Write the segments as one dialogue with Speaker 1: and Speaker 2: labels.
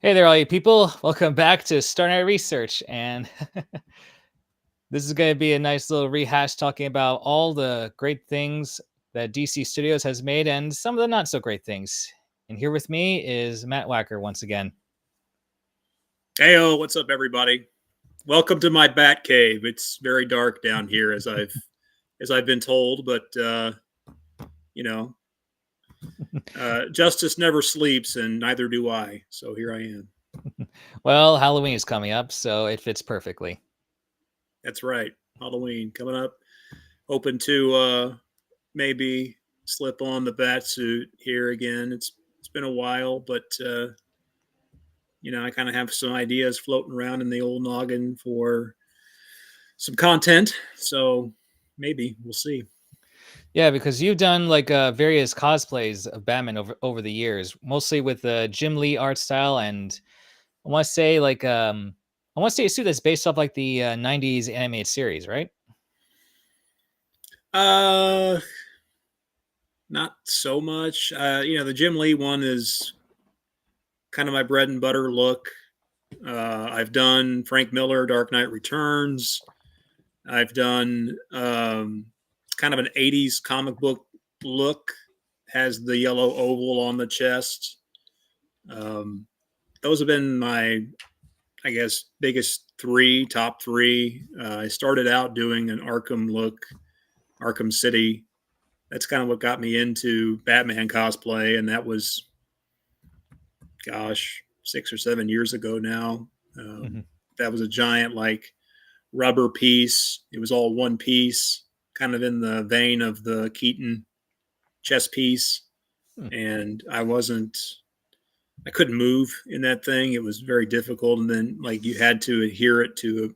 Speaker 1: Hey there, all you people. Welcome back to Star Night Research. And this is going to be a nice little rehash talking about all the great things that DC Studios has made and some of the not so great things. And here with me is Matt Wacker once again.
Speaker 2: Heyo, what's up, everybody? Welcome to my bat cave. It's very dark down here, as I've been told, but justice never sleeps, and neither do I. So here I am.
Speaker 1: Well, Halloween is coming up, so it fits perfectly.
Speaker 2: That's right, Halloween coming up. Hoping to maybe slip on the bat suit here again. It's been a while, but I kind of have some ideas floating around in the old noggin for some content. So maybe we'll see.
Speaker 1: Yeah, because you've done like various cosplays of Batman over the years, mostly with the Jim Lee art style, and I want to say a suit that's based off like the '90s animated series, right?
Speaker 2: Uh, Not so much. The Jim Lee one is kind of my bread and butter look. I've done Frank Miller, Dark Knight Returns. I've done kind of an 80s comic book look, has the yellow oval on the chest. Those have been my, I guess, top three. I started out doing an Arkham look, Arkham City. That's kind of what got me into Batman cosplay, and that was, gosh, 6 or 7 years ago now. That was a giant rubber piece. It was all one piece, kind of in the vein of the Keaton chess piece. And I couldn't move in that thing. It was very difficult. And then you had to adhere it to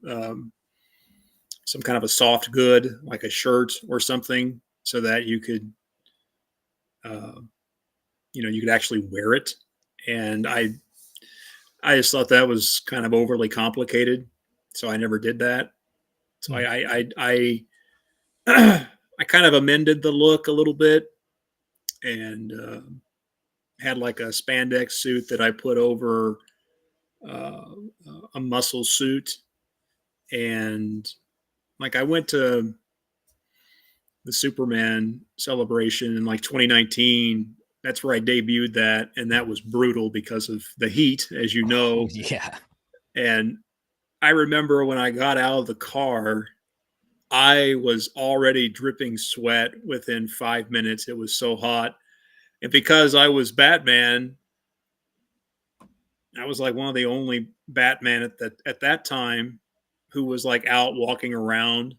Speaker 2: some kind of a soft good, like a shirt or something, so that you could, you could actually wear it. And I just thought that was kind of overly complicated, so I never did that. So I kind of amended the look a little bit, and had like a spandex suit that I put over a muscle suit, and I went to the Superman celebration in 2019. That's where I debuted that, and that was brutal because of the heat, as you know.
Speaker 1: Yeah.
Speaker 2: And I remember when I got out of the car, I was already dripping sweat within 5 minutes. It was so hot. And because I was Batman, I was like one of the only Batman at that time who was out walking around.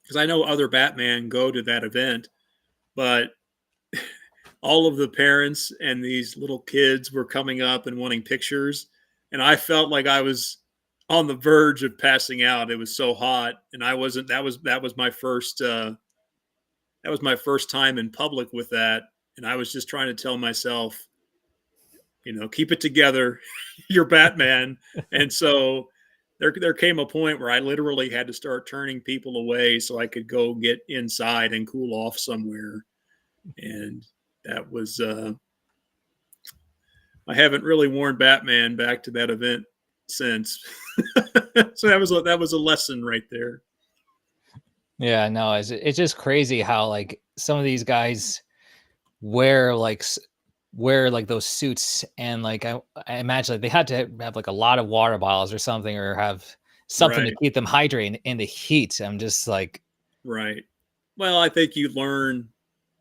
Speaker 2: Because I know other Batman go to that event, but all of the parents and these little kids were coming up and wanting pictures, and I felt like I was on the verge of passing out. It was so hot, and I wasn't. That was my first. That was my first time in public with that, and I was just trying to tell myself, keep it together. You're Batman, and so there came a point where I literally had to start turning people away so I could go get inside and cool off somewhere, and that was. I haven't really worn Batman back to that event since. So that was a lesson right there.
Speaker 1: Yeah, no, it's just crazy how some of these guys wear those suits, and I imagine they had to have a lot of water bottles or something, or have something to keep them hydrated in the heat. I'm just
Speaker 2: right. Well, I think you learn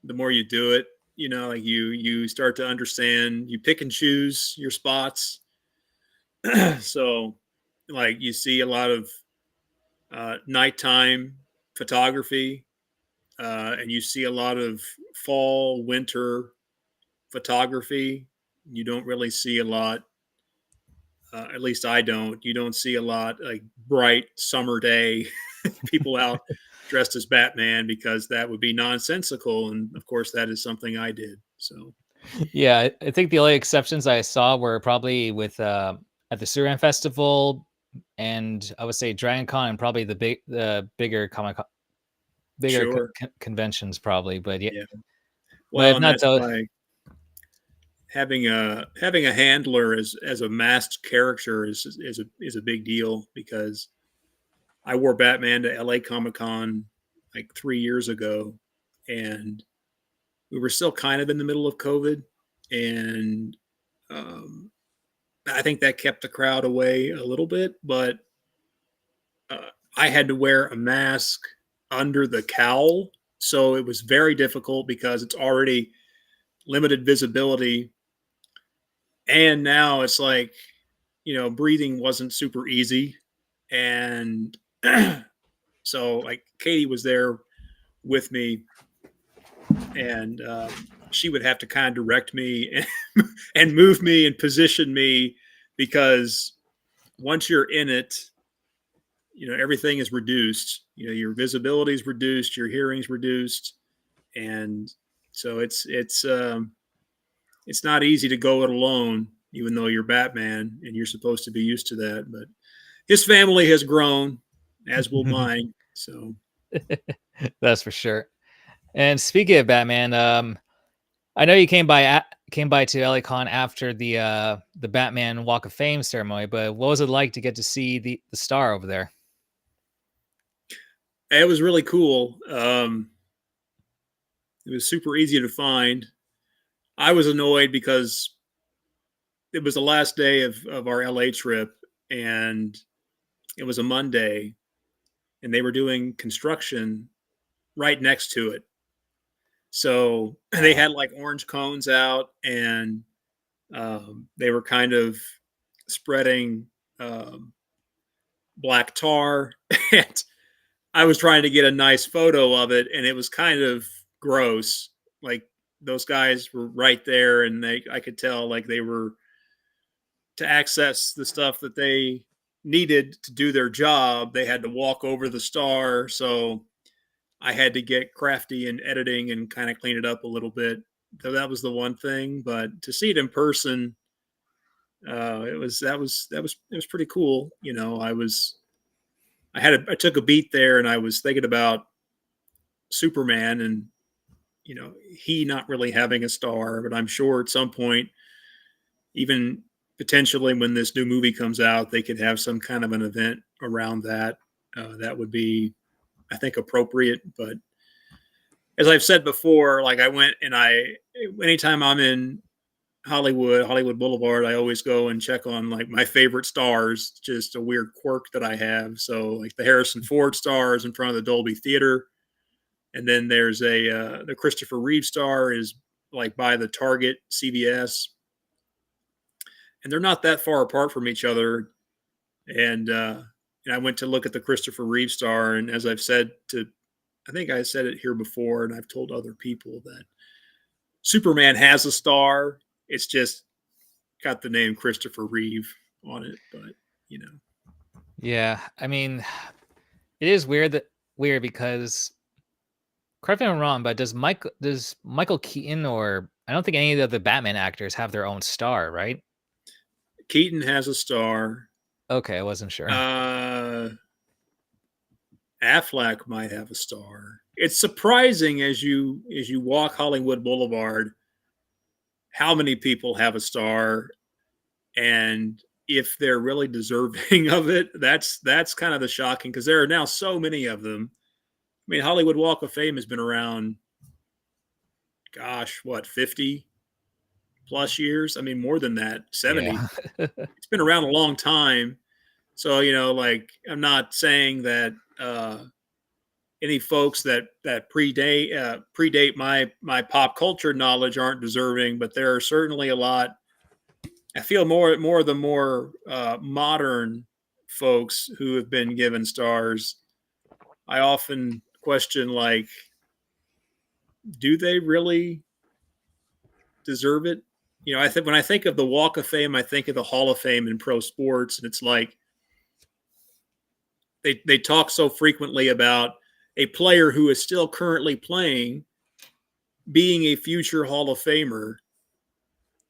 Speaker 2: the more you do it. You start to understand. You pick and choose your spots. So, you see a lot of nighttime photography, and you see a lot of fall, winter photography. You don't really see a lot. At least I don't. You don't see a lot bright summer day people out dressed as Batman, because that would be nonsensical. And of course, that is something I did. So,
Speaker 1: yeah, I think the only exceptions I saw were probably with at the Suran Festival, and I would say Dragon Con, and probably the bigger
Speaker 2: sure.
Speaker 1: conventions probably. But yeah.
Speaker 2: Yeah.
Speaker 1: But
Speaker 2: Well,
Speaker 1: if
Speaker 2: and
Speaker 1: not
Speaker 2: that's
Speaker 1: those,
Speaker 2: why having a handler as a masked character is a big deal, because I wore Batman to LA Comic-Con like 3 years ago, and we were still kind of in the middle of COVID, and I think that kept the crowd away a little bit, but I had to wear a mask under the cowl, so it was very difficult because it's already limited visibility, and now it's like, breathing wasn't super easy, and so like Katie was there with me, and she would have to kind of direct me and move me and position me, because once you're in it, everything is reduced. Your visibility is reduced, your hearing's reduced, and so it's not easy to go it alone, even though you're Batman and you're supposed to be used to that. But his family has grown, as will mine. So
Speaker 1: That's for sure. And speaking of Batman, I know you came by to LACon after the Batman Walk of Fame ceremony, but what was it like to get to see the star over there?
Speaker 2: it was really cool. It was super easy to find. I was annoyed because it was the last day of our LA trip, and it was a Monday, and they were doing construction right next to it. So they had like orange cones out, and they were kind of spreading black tar. And I was trying to get a nice photo of it, and it was kind of gross. Like, those guys were right there, and I could tell like they were, to access the stuff that they needed to do their job, they had to walk over the star. So I had to get crafty in editing and kind of clean it up a little bit. So that was the one thing. But to see it in person, it was pretty cool. I took a beat there, and I was thinking about Superman, and he not really having a star, but I'm sure at some point, even potentially when this new movie comes out, they could have some kind of an event around that. That would be, I think, appropriate. But as I've said before, like, I went and anytime I'm in Hollywood Boulevard, I always go and check on like my favorite stars, just a weird quirk that I have. So like the Harrison Ford stars in front of the Dolby Theater. And then there's the Christopher Reeve star is like by the Target CVS, and they're not that far apart from each other. And I went to look at the Christopher Reeve star, and as I think I said it here before, and I've told other people that Superman has a star. It's just got the name Christopher Reeve on it, but
Speaker 1: Yeah, I mean, it is weird because, correct me if I'm wrong, but does Michael Keaton, or I don't think any of the other Batman actors have their own star, right?
Speaker 2: Keaton has a star.
Speaker 1: Okay, I wasn't sure.
Speaker 2: Affleck might have a star. It's surprising as you walk Hollywood Boulevard how many people have a star, and if they're really deserving of it. That's kind of the shocking, because there are now so many of them. I mean, Hollywood Walk of Fame has been around, gosh, what, 50 plus years? I mean, more than that, 70.
Speaker 1: Yeah.
Speaker 2: It's been around a long time. So, like, I'm not saying that any folks that predate my pop culture knowledge aren't deserving, but there are certainly a lot. I feel more of the more modern folks who have been given stars. I often question, like, do they really deserve it? I think when I think of the Walk of Fame, I think of the Hall of Fame in pro sports, and it's like they talk so frequently about a player who is still currently playing being a future Hall of Famer.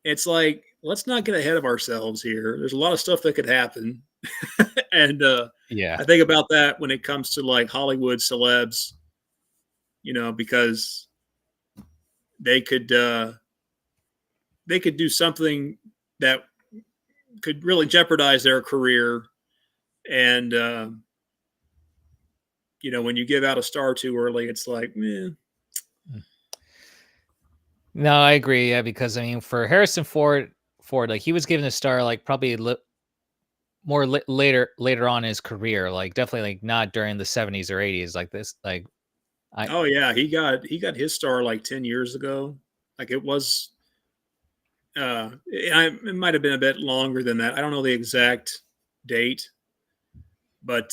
Speaker 2: It's like, let's not get ahead of ourselves here. There's a lot of stuff that could happen. And
Speaker 1: Yeah.
Speaker 2: I think about that when it comes to like Hollywood celebs, because they could they could do something that could really jeopardize their career. And when you give out a star too early, it's like, eh.
Speaker 1: No, I agree. Yeah, because I mean, for Harrison Ford, like he was given a star like probably more later on in his career, like definitely like not during the 70s or 80s like this. Like I
Speaker 2: Oh yeah, he got his star like 10 years ago. Like it was, it might have been a bit longer than that. I don't know the exact date, but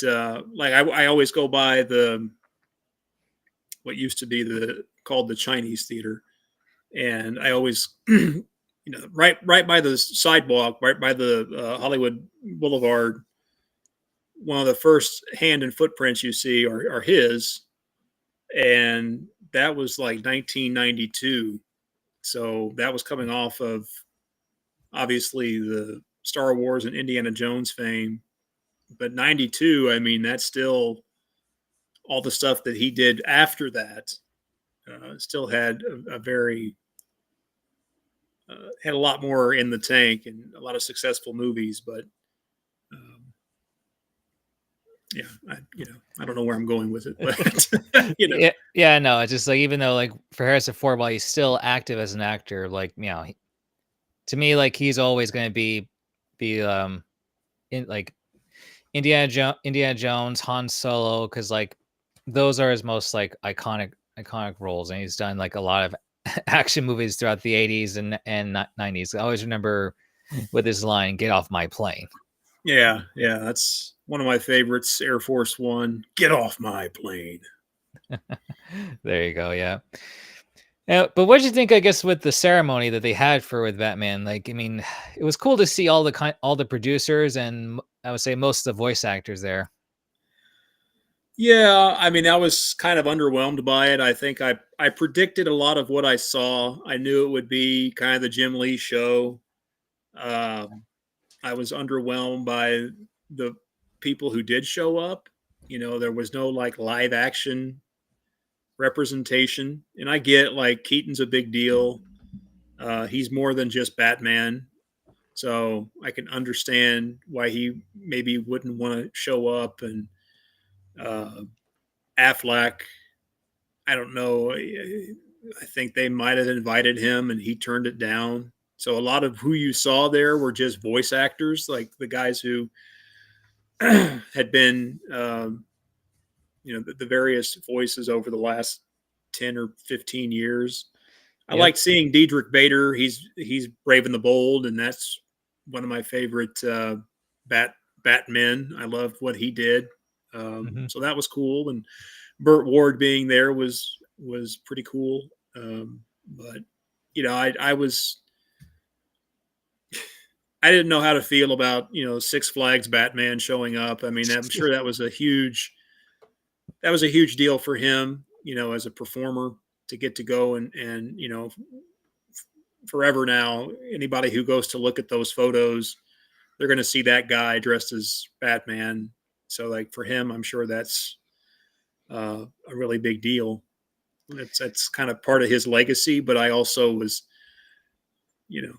Speaker 2: like I always go by the what used to be the called the Chinese theater, and I always right by the sidewalk, right by the Hollywood Boulevard. One of the first hand and footprints you see are his, and that was like 1992. So that was coming off of obviously the Star Wars and Indiana Jones fame. But 92, I mean, that's still all the stuff that he did after that. Still had a very had a lot more in the tank and a lot of successful movies. But um, yeah, I don't know where I'm going with it, but
Speaker 1: yeah, no, it's just like even though like for Harrison Ford, while he's still active as an actor, like to me, like he's always going to be in like Indiana Jones, Han Solo, because like those are his most like iconic roles, and he's done like a lot of action movies throughout the 80s and 90s. I always remember with his line, "Get off my plane."
Speaker 2: yeah, that's one of my favorites. Air Force One, get off my plane.
Speaker 1: There you go. Yeah. Yeah, but what did you think? I guess with the ceremony that they had for with Batman, like I mean, it was cool to see all the producers and I would say most of the voice actors there.
Speaker 2: Yeah, I mean, I was kind of underwhelmed by it. I think I predicted a lot of what I saw. I knew it would be kind of the Jim Lee show. Um, I was underwhelmed by the people who did show up. There was no like live action representation, and I get like Keaton's a big deal. He's more than just Batman, so I can understand why he maybe wouldn't want to show up. And uh, Affleck, I don't know. I think they might have invited him and he turned it down. So a lot of who you saw there were just voice actors, like the guys who had been, the various voices over the last 10 or 15 years. I
Speaker 1: Yep.
Speaker 2: like seeing Diedrich Bader. He's Brave and the Bold, and that's one of my favorite Batmen. I loved what he did.
Speaker 1: Hmm.
Speaker 2: So that was cool. And Burt Ward being there was pretty cool. But I didn't know how to feel about Six Flags Batman showing up. I mean, I'm sure that was a huge deal for him, as a performer to get to go and forever now. Anybody who goes to look at those photos, they're going to see that guy dressed as Batman. So like for him, I'm sure that's a really big deal. That's kind of part of his legacy. But I also was, you know,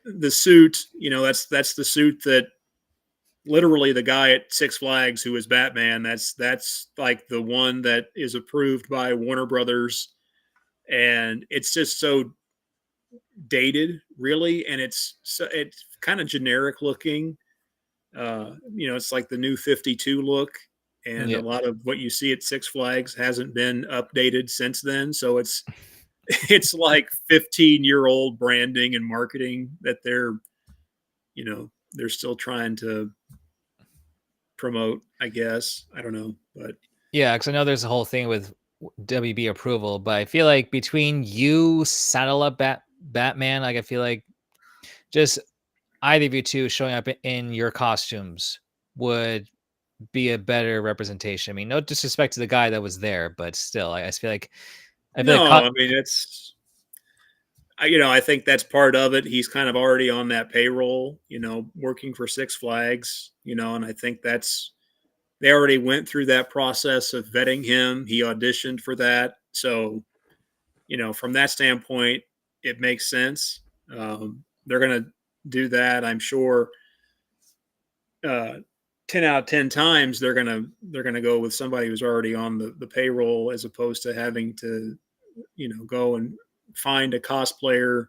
Speaker 2: the suit. That's the suit that literally the guy at Six Flags who is Batman. That's like the one that is approved by Warner Brothers, and it's just so dated, really, and it's kind of generic looking. It's like the new 52 look, and a
Speaker 1: Yep.
Speaker 2: lot of what you see at Six Flags hasn't been updated since then. So it's like 15-year-old branding and marketing that they're still trying to promote, I guess. I don't know, but
Speaker 1: Yeah, because I know there's a whole thing with WB approval, but I feel like between you, Saddle Up Batman, like I feel like just either of you two showing up in your costumes would be a better representation. I mean, no disrespect to the guy that was there, but still, I just feel like
Speaker 2: no, I mean I think that's part of it. He's kind of already on that payroll, working for Six Flags, and I think they already went through that process of vetting him. He auditioned for that. So, from that standpoint, it makes sense. They're going to do that, I'm sure. 10 out of 10 times they're gonna go with somebody who's already on the payroll, as opposed to having to go and find a cosplayer,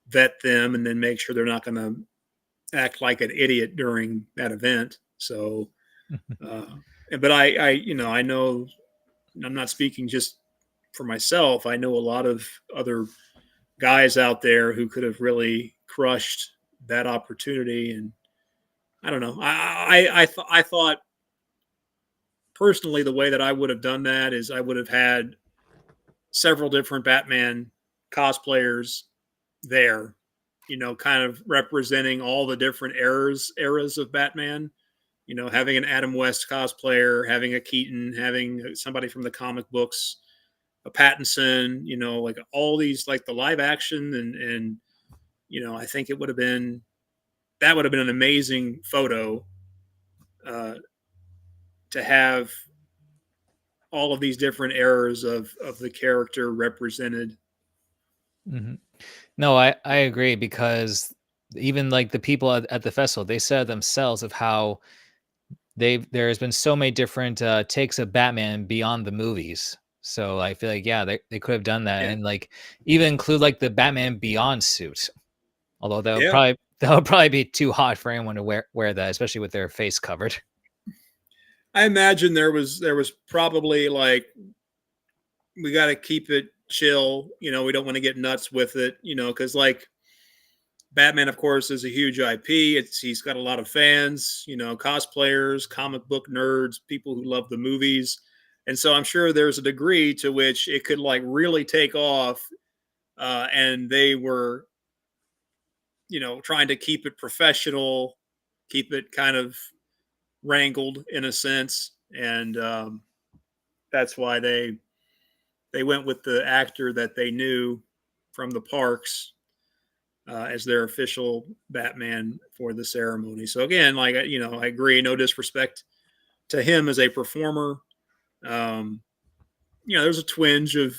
Speaker 2: vet them, and then make sure they're not going to act like an idiot during that event. So uh, but I know, I'm not speaking just for myself. I know a lot of other guys out there who could have really crushed that opportunity. And I don't know, I thought personally, the way that I would have done that is I would have had several different Batman cosplayers there, kind of representing all the different eras of Batman. Having an Adam West cosplayer, having a Keaton, having somebody from the comic books, a Pattinson, like all these, like the live action, and I think it would have been that would have been an amazing photo, uh, to have all of these different eras of the character represented.
Speaker 1: Mm-hmm. No, I agree, because even like the people at the festival, they said themselves of how there's been so many different takes of Batman beyond the movies. So I feel like, yeah, they could have done that,
Speaker 2: Yeah,
Speaker 1: and like even include like the Batman Beyond suit. Although
Speaker 2: yeah.
Speaker 1: that would probably be too hot for anyone to wear that, especially with their face covered.
Speaker 2: I imagine there was probably like, we got to keep it chill. We don't want to get nuts with it. Because like Batman, of course, is a huge IP. He's got a lot of fans. Cosplayers, comic book nerds, people who love the movies, and so I'm sure there's a degree to which it could like really take off. And they were, trying to keep it professional, keep it kind of wrangled in a sense, and that's why they went with the actor that they knew from the parks, as their official Batman for the ceremony. So again, like, I agree. No disrespect to him as a performer. Um, there's a twinge of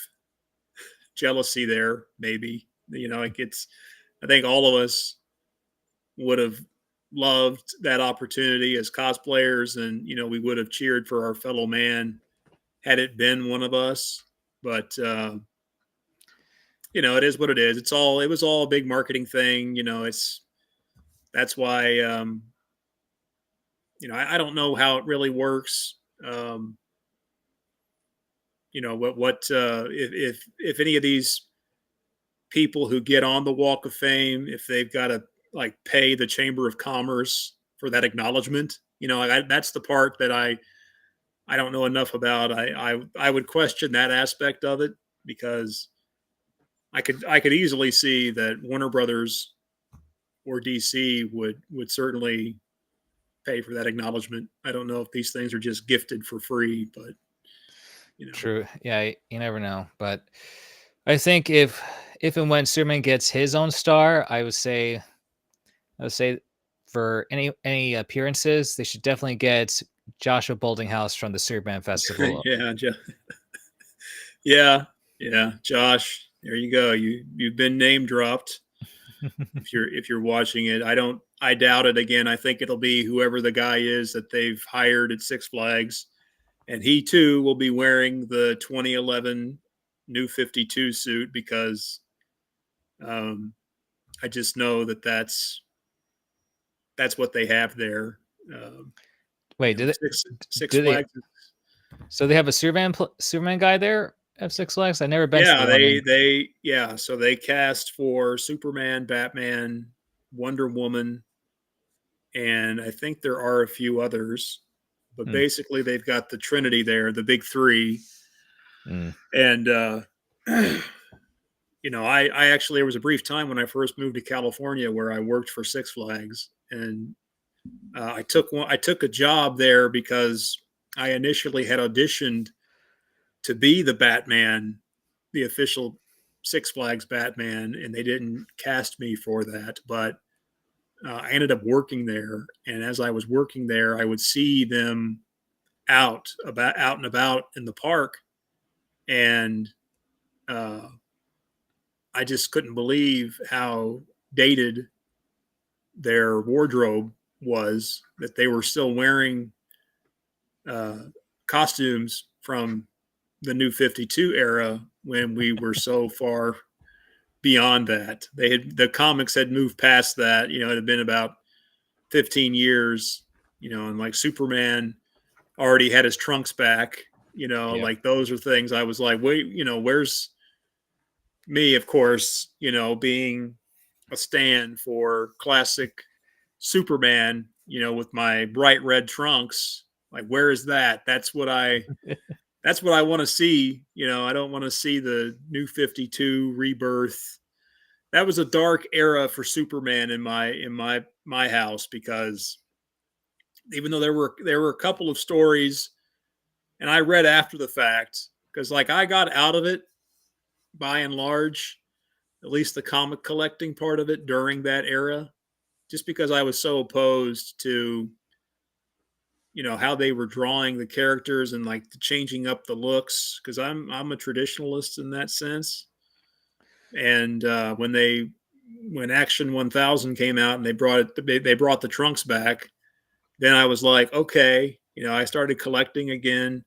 Speaker 2: jealousy there, maybe. Like it's. I think all of us would have loved that opportunity as cosplayers, and we would have cheered for our fellow man had it been one of us. But it is what it is. It was all a big marketing thing. That's why, I don't know how it really works. Um, if any of these people who get on the Walk of Fame, if they've got to like pay the Chamber of Commerce for that acknowledgement. That's the part that I don't know enough about. I would question that aspect of it, because I could easily see that Warner Brothers or DC would certainly pay for that acknowledgement. I don't know if these things are just gifted for free, but you know,
Speaker 1: True. Yeah, you never know. But I think if and when Superman gets his own star, I would say for any appearances, they should definitely get Joshua Boldinghouse from the Superman Festival.
Speaker 2: yeah, yeah, yeah, Josh. There you go. You've been name dropped. If you're watching it, I doubt it. Again, I think it'll be whoever the guy is that they've hired at Six Flags, and he too will be wearing the 2011 New 52 suit, because um, I just know that that's what they have there. Um,
Speaker 1: Wait, did it?
Speaker 2: Six
Speaker 1: Do they?
Speaker 2: Flags.
Speaker 1: So they have a Superman guy there at Six Flags. I never been to
Speaker 2: Yeah,
Speaker 1: the one in.
Speaker 2: so they cast for Superman, Batman, Wonder Woman, and I think there are a few others, but
Speaker 1: Hmm,
Speaker 2: basically they've got the Trinity there, the big three.
Speaker 1: hmm,
Speaker 2: And I actually, there was a brief time when I first moved to California where I worked for Six Flags, and I took a job there because I initially had auditioned to be the Batman, the official Six Flags Batman, and they didn't cast me for that. But I ended up working there, and as I was working there, I would see them out and about in the park, and uh, I just couldn't believe how dated their wardrobe was, that they were still wearing uh, costumes from the New 52 era when we were so far beyond that. The comics had moved past that. It had been about 15 years, and like Superman already had his trunks back.
Speaker 1: Yeah.
Speaker 2: Like those are things I was like, wait, where's me, of course, being a stand for classic Superman, with my bright red trunks. Like, where is that? That's what I want to see. I don't want to see the New 52 rebirth. That was a dark era for Superman in my house, because even though there were a couple of stories, and I read after the fact, because like I got out of it by and large, at least the comic collecting part of it during that era, just because I was so opposed to how they were drawing the characters and like changing up the looks, because I'm a traditionalist in that sense. And when Action 1000 came out and they brought the trunks back, then I was like, okay, I started collecting again,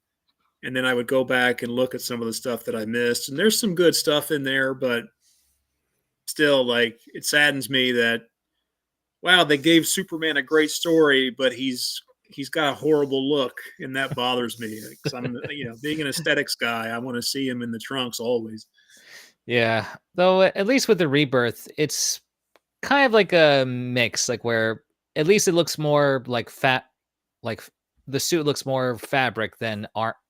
Speaker 2: and then I would go back and look at some of the stuff that I missed, and there's some good stuff in there, but still, like, it saddens me that, wow, they gave Superman a great story, but he's got a horrible look, and that bothers me, because I'm, being an aesthetics guy, I want to see him in the trunks always.
Speaker 1: Yeah. Though at least with the rebirth, it's kind of like a mix, like where at least it looks more like the suit looks more fabric than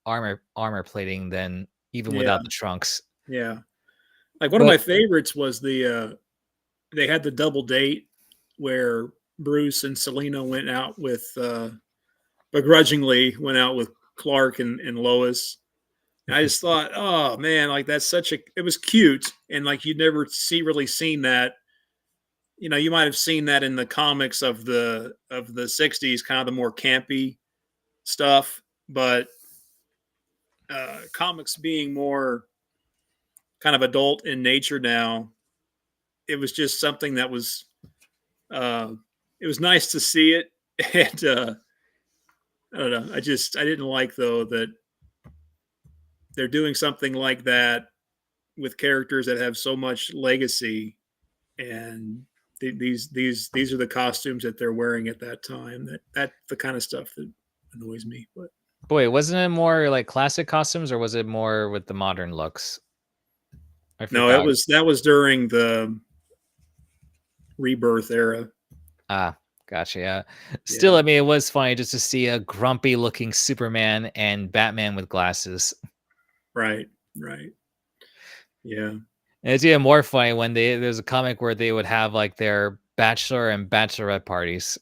Speaker 1: armor plating than even
Speaker 2: Yeah,
Speaker 1: without the trunks.
Speaker 2: yeah. Like one of
Speaker 1: But
Speaker 2: my favorites was they had the double date where Bruce and Selena went out with begrudgingly went out with Clark and Lois. And I just thought, oh man, like that's it was cute, and like you'd never really seen that. You might have seen that in the comics of the 60s, kind of the more campy stuff, but comics being more kind of adult in nature now, it was just something that was uh, it was nice to see it. And I don't know. I didn't like, though, that they're doing something like that with characters that have so much legacy, and these are the costumes that they're wearing at that time. That the kind of stuff that annoys me. But
Speaker 1: boy, wasn't it more like classic costumes or was it more with the modern looks? I
Speaker 2: no,
Speaker 1: forgot.
Speaker 2: that was during the rebirth era.
Speaker 1: Ah, gotcha. Yeah. Still,
Speaker 2: Yeah,
Speaker 1: I mean, it was funny just to see a grumpy looking Superman and Batman with glasses.
Speaker 2: right, right. Yeah,
Speaker 1: And it's even more funny when there's a comic where they would have like their bachelor and bachelorette parties.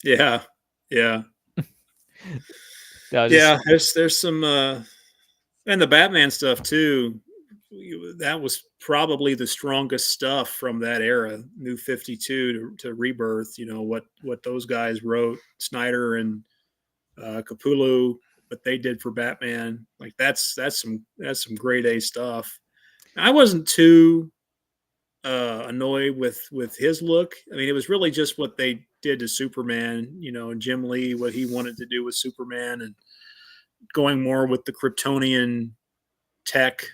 Speaker 2: yeah, yeah,
Speaker 1: That was just
Speaker 2: yeah. There's some and the Batman stuff too. That was probably the strongest stuff from that era, New 52 to Rebirth. What those guys wrote, Snyder and Capullo, what they did for Batman. Like that's some grade A stuff. I wasn't too annoyed with his look. I mean, it was really just what they did to Superman. And Jim Lee, what he wanted to do with Superman, and going more with the Kryptonian tech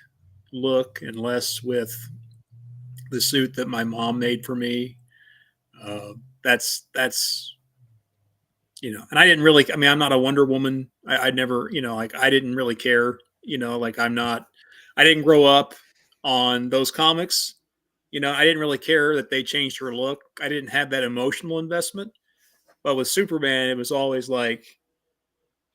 Speaker 2: look and less with the suit that my mom made for me. That's and I didn't really. I mean, I'm not a Wonder Woman. I never, like I didn't really care. Like I'm not. I didn't grow up on those comics. I didn't really care that they changed her look. I didn't have that emotional investment. But with Superman, it was always like,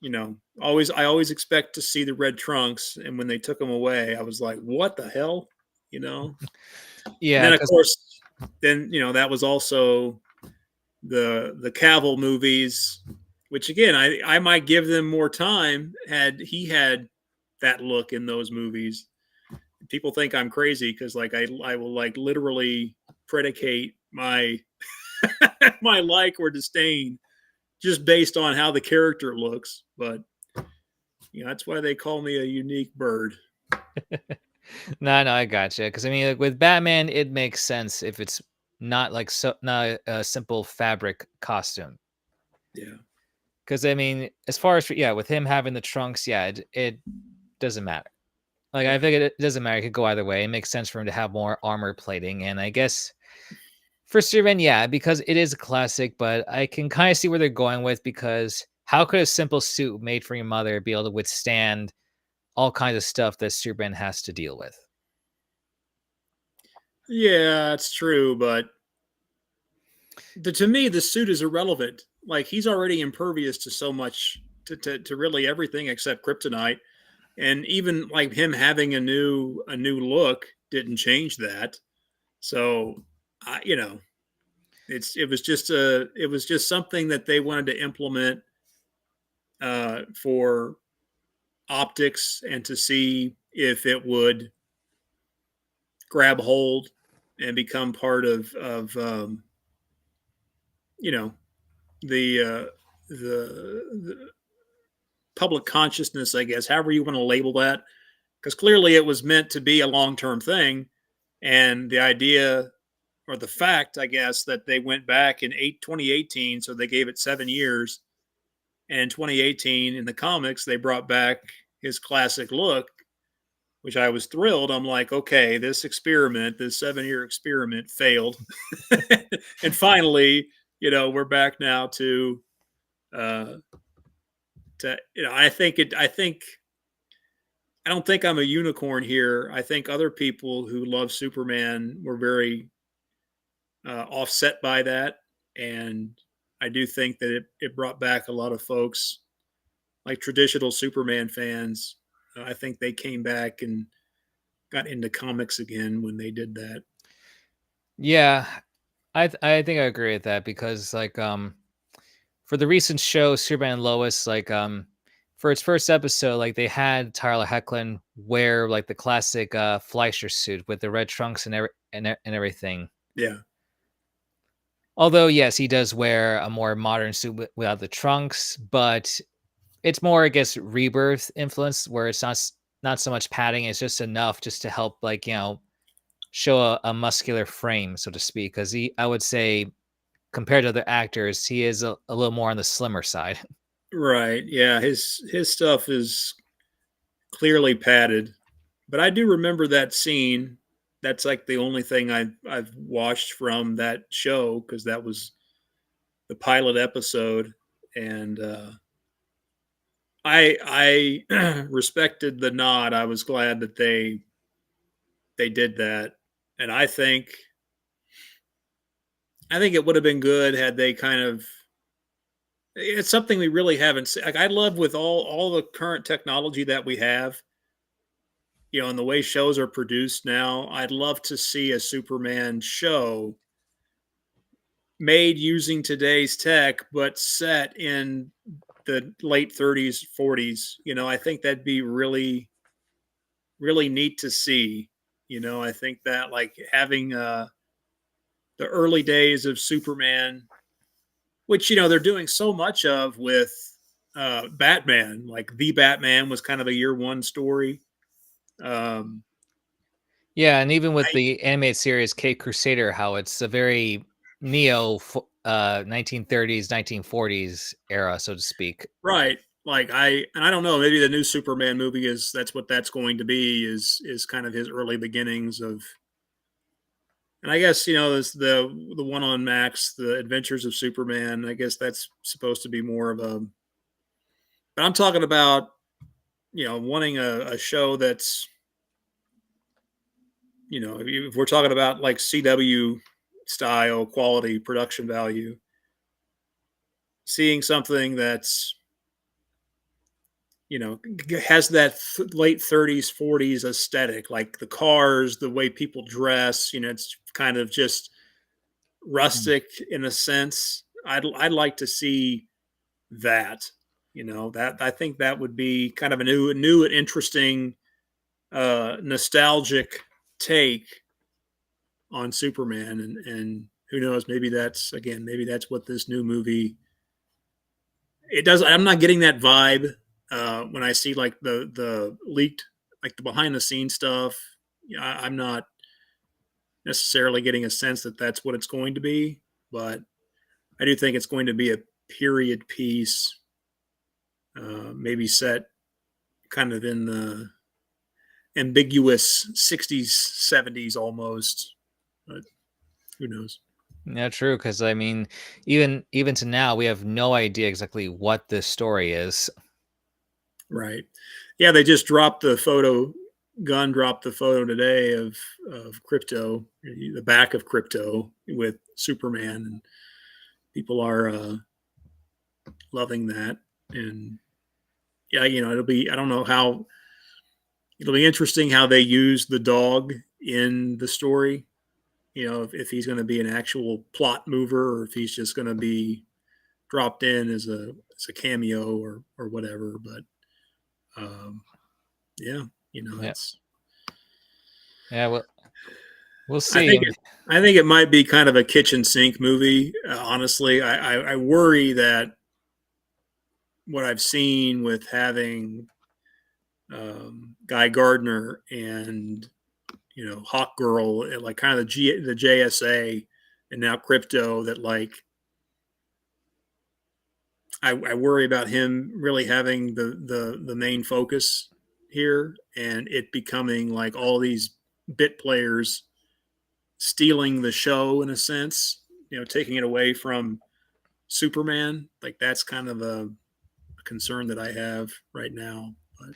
Speaker 2: I always expect to see the red trunks, and when they took them away, I was like, what the hell, you know? And
Speaker 1: yeah,
Speaker 2: then of
Speaker 1: because
Speaker 2: course, that was also the Cavill movies, which again, I might give them more time had he had that look in those movies. People think I'm crazy because like I will like literally predicate my my like or disdain just based on how the character looks. But that's why they call me a unique bird.
Speaker 1: No, I gotcha. Because I mean, like with Batman, it makes sense if it's not like not a simple fabric costume.
Speaker 2: Yeah.
Speaker 1: Because I mean, as far as yeah, with him having the trunks, yeah, it doesn't matter. Like I
Speaker 2: Yeah.
Speaker 1: think it doesn't matter. It could go either way. It makes sense for him to have more armor plating, and I guess for Superman, yeah, because it is a classic. But I can kind of see where they're going with because how could a simple suit made for your mother be able to withstand all kinds of stuff that Superman has to deal with?
Speaker 2: Yeah, it's true, but to me, the suit is irrelevant. Like he's already impervious to so much, to really everything except kryptonite, and even like him having a new look didn't change that. So, it was just something that they wanted to implement for optics and to see if it would grab hold and become part of you know the public consciousness, I guess, however you want to label that, because clearly it was meant to be a long term thing, and the idea or the fact, I guess, that they went back in 2018, so they gave it 7 years, and in 2018 in the comics they brought back his classic look, which I was thrilled. I'm like, okay, this experiment, this 7 year experiment failed. And finally, we're back now uh I don't think I'm a unicorn here. I think other people who love Superman were very offset by that. And I do think that it brought back a lot of folks like traditional Superman fans. I think they came back and got into comics again when they did that.
Speaker 1: Yeah, I think I agree with that because like for the recent show Superman and Lois, like for its first episode, like they had Tyler Hoechlin wear like the classic Fleischer suit with the red trunks and and everything.
Speaker 2: Yeah.
Speaker 1: Although yes, he does wear a more modern suit without the trunks, but it's more I guess rebirth influence where it's not so much padding, it's just enough just to help like, show a muscular frame so to speak cuz he I would say compared to other actors, he is a little more on the slimmer side.
Speaker 2: Right. Yeah. His stuff is clearly padded, but I do remember that scene. That's like the only thing I've watched from that show because that was the pilot episode, and I respected the nod. I was glad that they did that, and I think it would have been good had they kind of. It's something we really haven't seen. Like I love with all the current technology that we have, and the way shows are produced now. I'd love to see a Superman show made using today's tech, but set in the late 30s, 40s. I think that'd be really, really neat to see. I think that like having the early days of Superman, which they're doing so much of with Batman. Like the Batman was kind of a year one story. Um,
Speaker 1: Yeah, and even with
Speaker 2: I
Speaker 1: the animated series Cape Crusader, how it's a very neo 1930s, 1940s era, so to speak.
Speaker 2: right. Like I don't know. Maybe the new Superman movie that's what that's going to be. Is kind of his early beginnings of. And I guess this the one on Max, the Adventures of Superman. I guess that's supposed to be more of a. But I'm talking about wanting a show that's if we're talking about like CW style quality production value, seeing something that's has that late 30s 40s aesthetic, like the cars, the way people dress, it's kind of just
Speaker 1: Mhm.
Speaker 2: rustic in a sense. I'd like to see that. That I think that would be kind of a new and interesting nostalgic take on Superman, and who knows, maybe that's what this new movie it does. I'm not getting that vibe when I see like the leaked, like the behind the scenes stuff. I'm not necessarily getting a sense that that's what it's going to be, but I do think it's going to be a period piece, maybe set kind of in the ambiguous 60s, 70s almost, but who knows?
Speaker 1: Yeah, true. Because I mean, even to now, we have no idea exactly what this story is.
Speaker 2: Right. Yeah, they just dropped the photo. Gunn dropped the photo today of Crypto, the back of Crypto with Superman, and people are loving that. And yeah, it'll be. I don't know how it'll be interesting how they use the dog in the story. If he's going to be an actual plot mover or if he's just going to be dropped in as a cameo or whatever. But yeah,
Speaker 1: Yeah,
Speaker 2: it's.
Speaker 1: yeah. We'll
Speaker 2: I
Speaker 1: see.
Speaker 2: think it might be kind of a kitchen sink movie. Honestly, I worry that what I've seen with having Guy Gardner and Hawk Girl, like kind of the JSA, and now Crypto, that like I worry about him really having the main focus here, and it becoming like all these bit players stealing the show in a sense, taking it away from Superman. Like that's kind of a concern that I have right now. But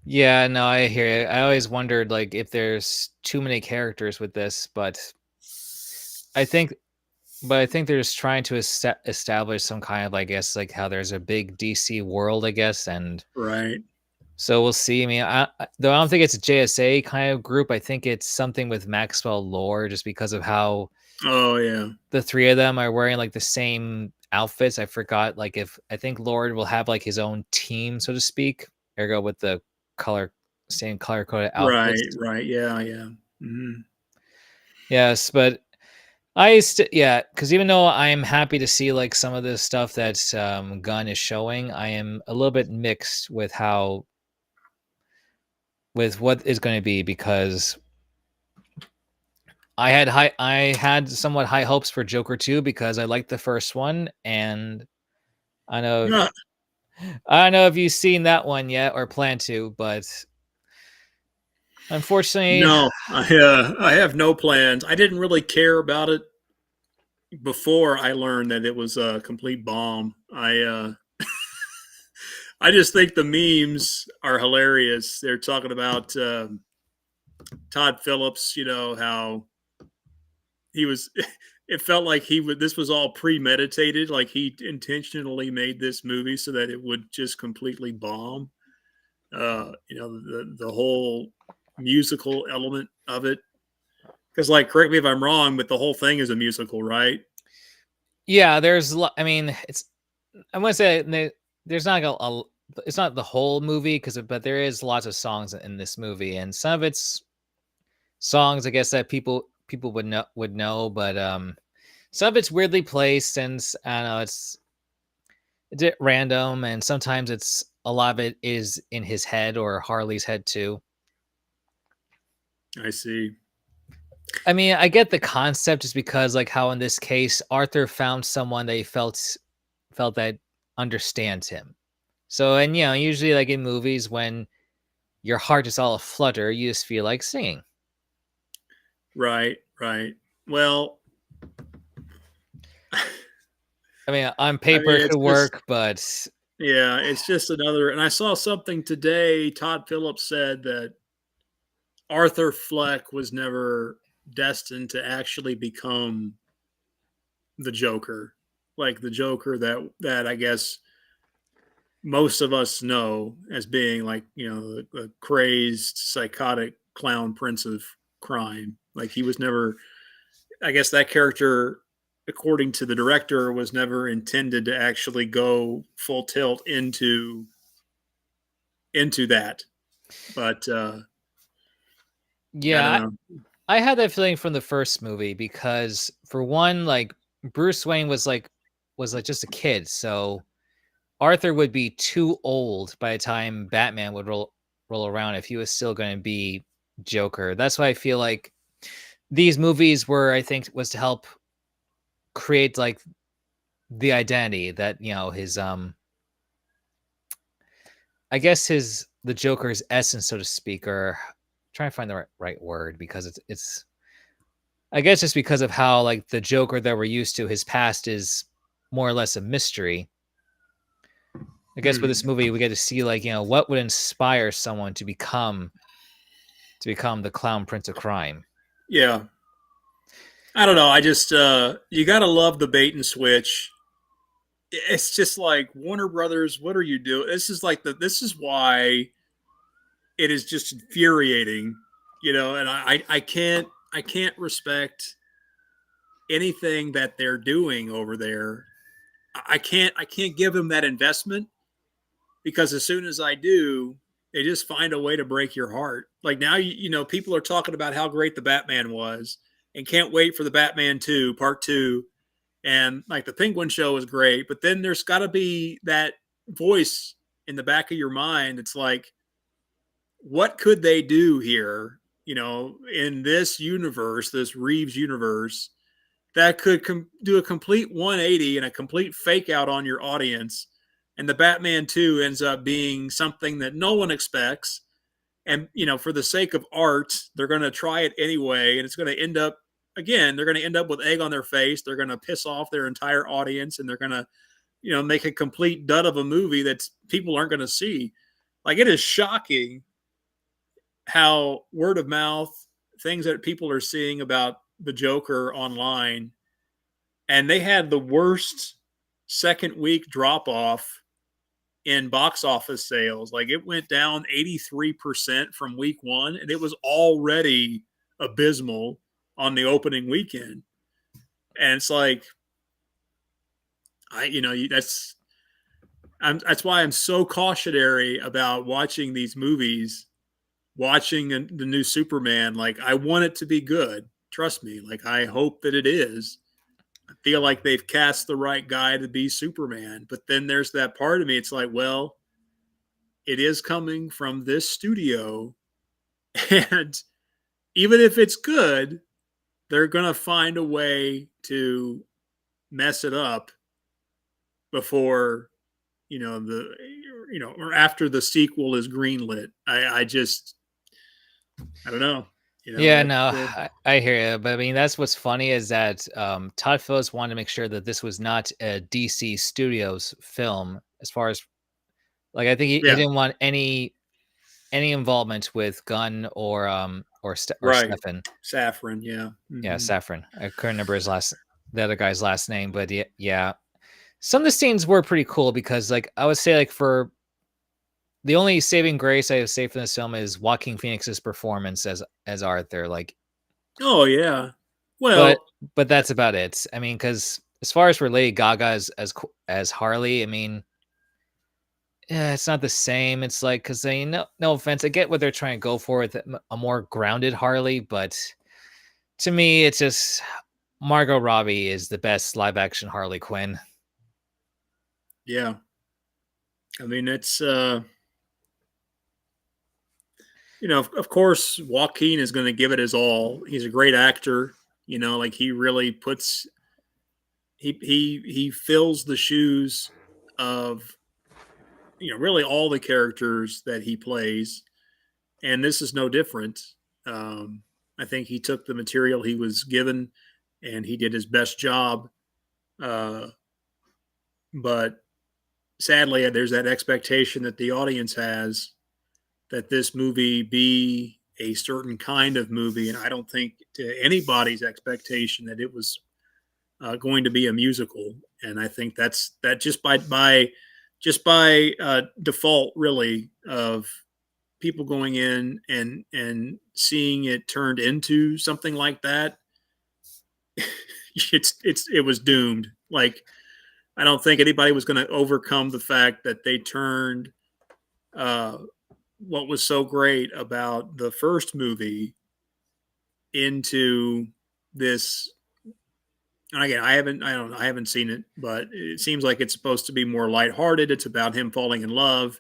Speaker 1: Yeah, no, I hear you. I always wondered like if there's too many characters with this, I think, I think they're just trying to establish some kind of, I guess, like how there's a big DC world, I guess, and
Speaker 2: right.
Speaker 1: so we'll see. I mean, though I don't think it's a JSA kind of group. I think it's something with Maxwell Lord, just because of how
Speaker 2: Oh yeah.
Speaker 1: the three of them are wearing like the same outfits. I forgot, like if I think Lord will have like his own team, so to speak, ergo with the color, same color coded outfits.
Speaker 2: Right. Right. Yeah. Yeah. Mm-hmm.
Speaker 1: Yes, but yeah, because even though I am happy to see like some of the stuff that Gunn is showing, I am a little bit mixed with how with what is going to be, because I had somewhat high hopes for Joker 2 because I liked the first one, and I know
Speaker 2: Yeah.
Speaker 1: I don't know if you've seen that one yet or plan to, but unfortunately,
Speaker 2: No, I have no plans. I didn't really care about it before I learned that it was a complete bomb. I just think the memes are hilarious. They're talking about Todd Phillips. How he was. It felt like he would. This was all premeditated. Like he intentionally made this movie so that it would just completely bomb. The whole musical element of it. Because, like, correct me if I'm wrong, but the whole thing is a musical, right?
Speaker 1: yeah, I mean, I'm gonna say there's not it's not the whole movie, but there is lots of songs in this movie, and some of it's songs I guess that people would know, but some of it's weirdly placed, and I don't know, it's random, and sometimes it's a lot of it is in his head or Harley's head too.
Speaker 2: I see.
Speaker 1: I mean, I get the concept, just because like how in this case Arthur found someone that he felt that understands him. So, and usually like in movies when your heart is all aflutter, you just feel like singing.
Speaker 2: Right, right. Well,
Speaker 1: I mean, on
Speaker 2: I
Speaker 1: paper
Speaker 2: mean,
Speaker 1: it
Speaker 2: it's
Speaker 1: could
Speaker 2: just,
Speaker 1: work, but
Speaker 2: yeah, it's just another. And I saw something today. Todd Phillips said that Arthur Fleck was never destined to actually become the Joker, like the Joker that I guess most of us know as being like the crazed, psychotic clown prince of crime. Like he was never. I guess that character, according to the director, was never intended to actually go full tilt into that. But I don't
Speaker 1: yeah,
Speaker 2: know.
Speaker 1: I had that feeling from the first movie, because for one, like Bruce Wayne was like just a kid, so Arthur would be too old by the time Batman would roll around if he was still going to be Joker. That's why I feel like these movies were, I think, was to help create like the identity that, you know, his I guess his the Joker's essence, so to speak, or trying to find the right word because it's I guess just because of how like the Joker that we're used to, his past is more or less a mystery. I guess with this
Speaker 2: Hmm.
Speaker 1: movie we get to see like, you know, what would inspire someone to become the clown prince of crime.
Speaker 2: Yeah. I don't know. I just you got to love the bait and switch. It's just like Warner Brothers. What are you doing? This is like the. This is why it is just infuriating, you know. And I can't respect anything that they're doing over there. I can't give them that investment because as soon as I do, they just find a way to break your heart. Like now, you know, people are talking about how great the Batman was and can't wait for the Batman 2, part 2. And like the Penguin show is great, but then there's got to be that voice in the back of your mind. It's like, what could they do here, you know, in this universe, this Reeves universe, that could do a complete 180 and a complete fake out on your audience. And the Batman 2 ends up being something that no one expects. And, you know, for the sake of art, they're going to try it anyway. And it's going to end up, again, they're going to end up with egg on their face. They're going to piss off their entire audience and they're going to, you know, make a complete dud of a movie that people aren't going to see. Like, it is shocking how word of mouth, things that people are seeing about the Joker online, and they had the worst second week drop off in box office sales. Like it went down 83% from week one, and it was already abysmal on the opening weekend. And it's like, you know, that's why I'm so cautionary about watching these movies, watching the new Superman. Like, I want it to be good. Trust me. Like, I hope that it is. I feel like they've cast the right guy to be Superman. But then there's that part of me. It's like, well, it is coming from this studio. And even if it's good, they're going to find a way to mess it up before, you know, or after the sequel is greenlit. I just, I don't know. You know,
Speaker 1: Yeah,
Speaker 2: that,
Speaker 1: no, I hear you, but I mean that's what's funny is that Todd Phillips wanted to make sure that this was not a DC Studios film. As far as like, I think he
Speaker 2: yeah,
Speaker 1: didn't want any involvement with Gunn or
Speaker 2: right.
Speaker 1: Stefan.
Speaker 2: Saffron. Yeah.
Speaker 1: Yeah,
Speaker 2: Mm-hmm.
Speaker 1: Saffron. I couldn't remember the other guy's last name, but yeah, yeah. Some of the scenes were pretty cool because, like, I would say, like, for the only saving grace I would say for this film is Joaquin Phoenix's performance as Arthur. Like,
Speaker 2: Oh, yeah.
Speaker 1: but
Speaker 2: Well,
Speaker 1: but that's about it. I mean, because as far as for Lady Gaga as Harley, I mean, yeah, it's not the same. It's like because they no offense, I get what they're trying to go for with a more grounded Harley, but to me, it's just Margot Robbie is the best live action Harley Quinn.
Speaker 2: yeah. I mean, it's, you know, of course, Joaquin is going to give it his all. He's a great actor. You know, like he really puts, he fills the shoes of, you know, really all the characters that he plays. And this is no different. Um, I think he took the material he was given and he did his best job. Uh, but sadly, there's that expectation that the audience has that this movie be a certain kind of movie, and I don't think to anybody's expectation that it was going to be a musical. And I think that just by default, really, of people going in and seeing it turned into something like that, it was doomed. Like I don't think anybody was going to overcome the fact that they turned uh, what was so great about the first movie into this. And again, I haven't seen it, but it seems like it's supposed to be more lighthearted. It's about him falling in love,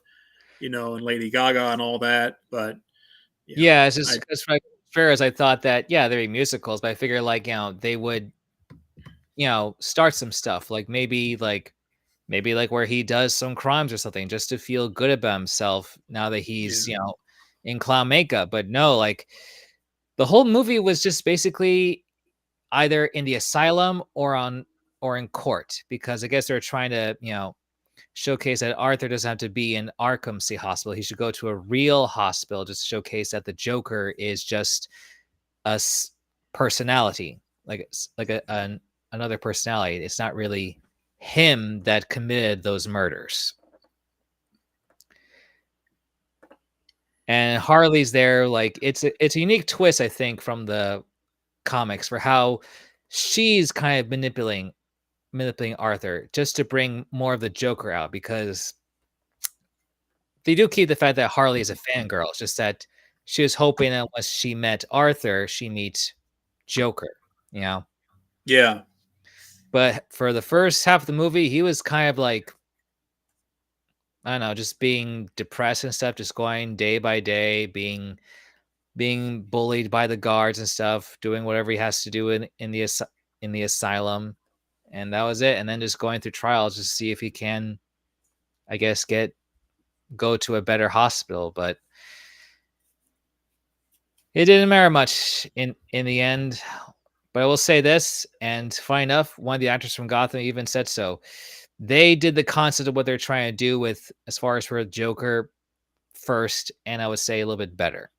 Speaker 2: you know, and Lady Gaga and all that. But Yeah,
Speaker 1: Yeah, it's
Speaker 2: I
Speaker 1: just as fair as I thought that, yeah, there'd be musicals, but I figure, like, they would, start some stuff, like, maybe, like, where he does some crimes or something just to feel good about himself now that he's,
Speaker 2: yeah
Speaker 1: in clown makeup, but no, like, the whole movie was just basically either in the asylum or in court because I guess they're trying to, showcase that Arthur doesn't have to be in Arkham City Hospital. He should go to a real hospital just to showcase that the Joker is just a personality, like another personality. It's not really him that committed those murders. And Harley's there, like it's a unique twist, I think, from the comics for how she's kind of manipulating Arthur just to bring more of the Joker out because they do keep the fact that Harley is a fangirl. It's just that she was hoping that once she met Arthur, she meet Joker, you know?
Speaker 2: yeah
Speaker 1: But for the first half of the movie, he was kind of like, I don't know, just being depressed and stuff, just going day by day, being bullied by the guards and stuff, doing whatever he has to do in the asylum, and that was it. And then just going through trials just to see if he can, I guess, go to a better hospital. But it didn't matter much in the end. But I will say this, and funny enough, one of the actors from Gotham even said so. They did the concept of what they're trying to do with as far as for Joker first, and I would say a little bit better.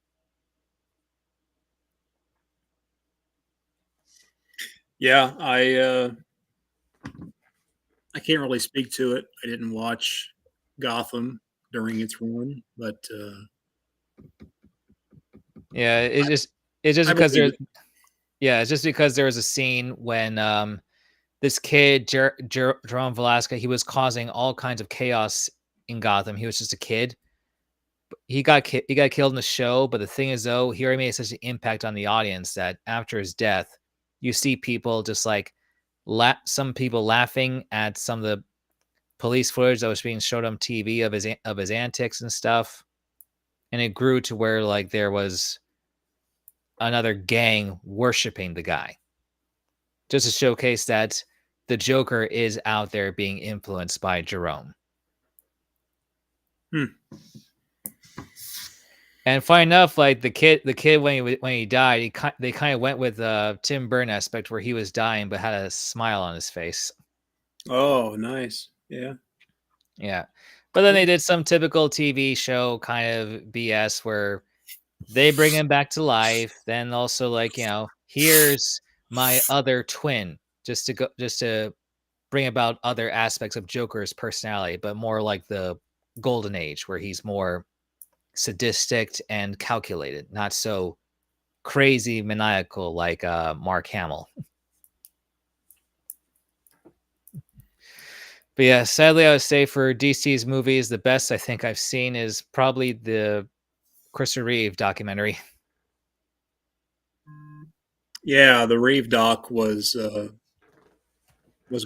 Speaker 2: yeah. I can't really speak to it. I didn't watch Gotham during its run, but
Speaker 1: Yeah, it's just
Speaker 2: I
Speaker 1: because
Speaker 2: believe
Speaker 1: there's
Speaker 2: it.
Speaker 1: yeah, it's just because there was a scene when this kid Jerome Velasquez, he was causing all kinds of chaos in Gotham. He was just a kid. He got killed in the show, but the thing is though, he already made such an impact on the audience that after his death, you see people just like some people laughing at some of the police footage that was being showed on TV of his antics and stuff. And it grew to where like there was another gang worshiping the guy just to showcase that the Joker is out there being influenced by Jerome.
Speaker 2: Hmm.
Speaker 1: And funny enough, like the kid when he died, they kind of went with Tim Burton aspect where he was dying but had a smile on his face.
Speaker 2: Oh, nice. Yeah.
Speaker 1: Yeah, but then
Speaker 2: Yeah.
Speaker 1: they did some typical TV show kind of BS where they bring him back to life. Then also like here's my other twin, just to bring about other aspects of Joker's personality, but more like the golden age where he's more sadistic and calculated, not so crazy maniacal like Mark Hamill. But yeah, sadly, I would say for DC's movies, the best I think I've seen is probably the Christopher Reeve documentary.
Speaker 2: Yeah, the Reeve doc was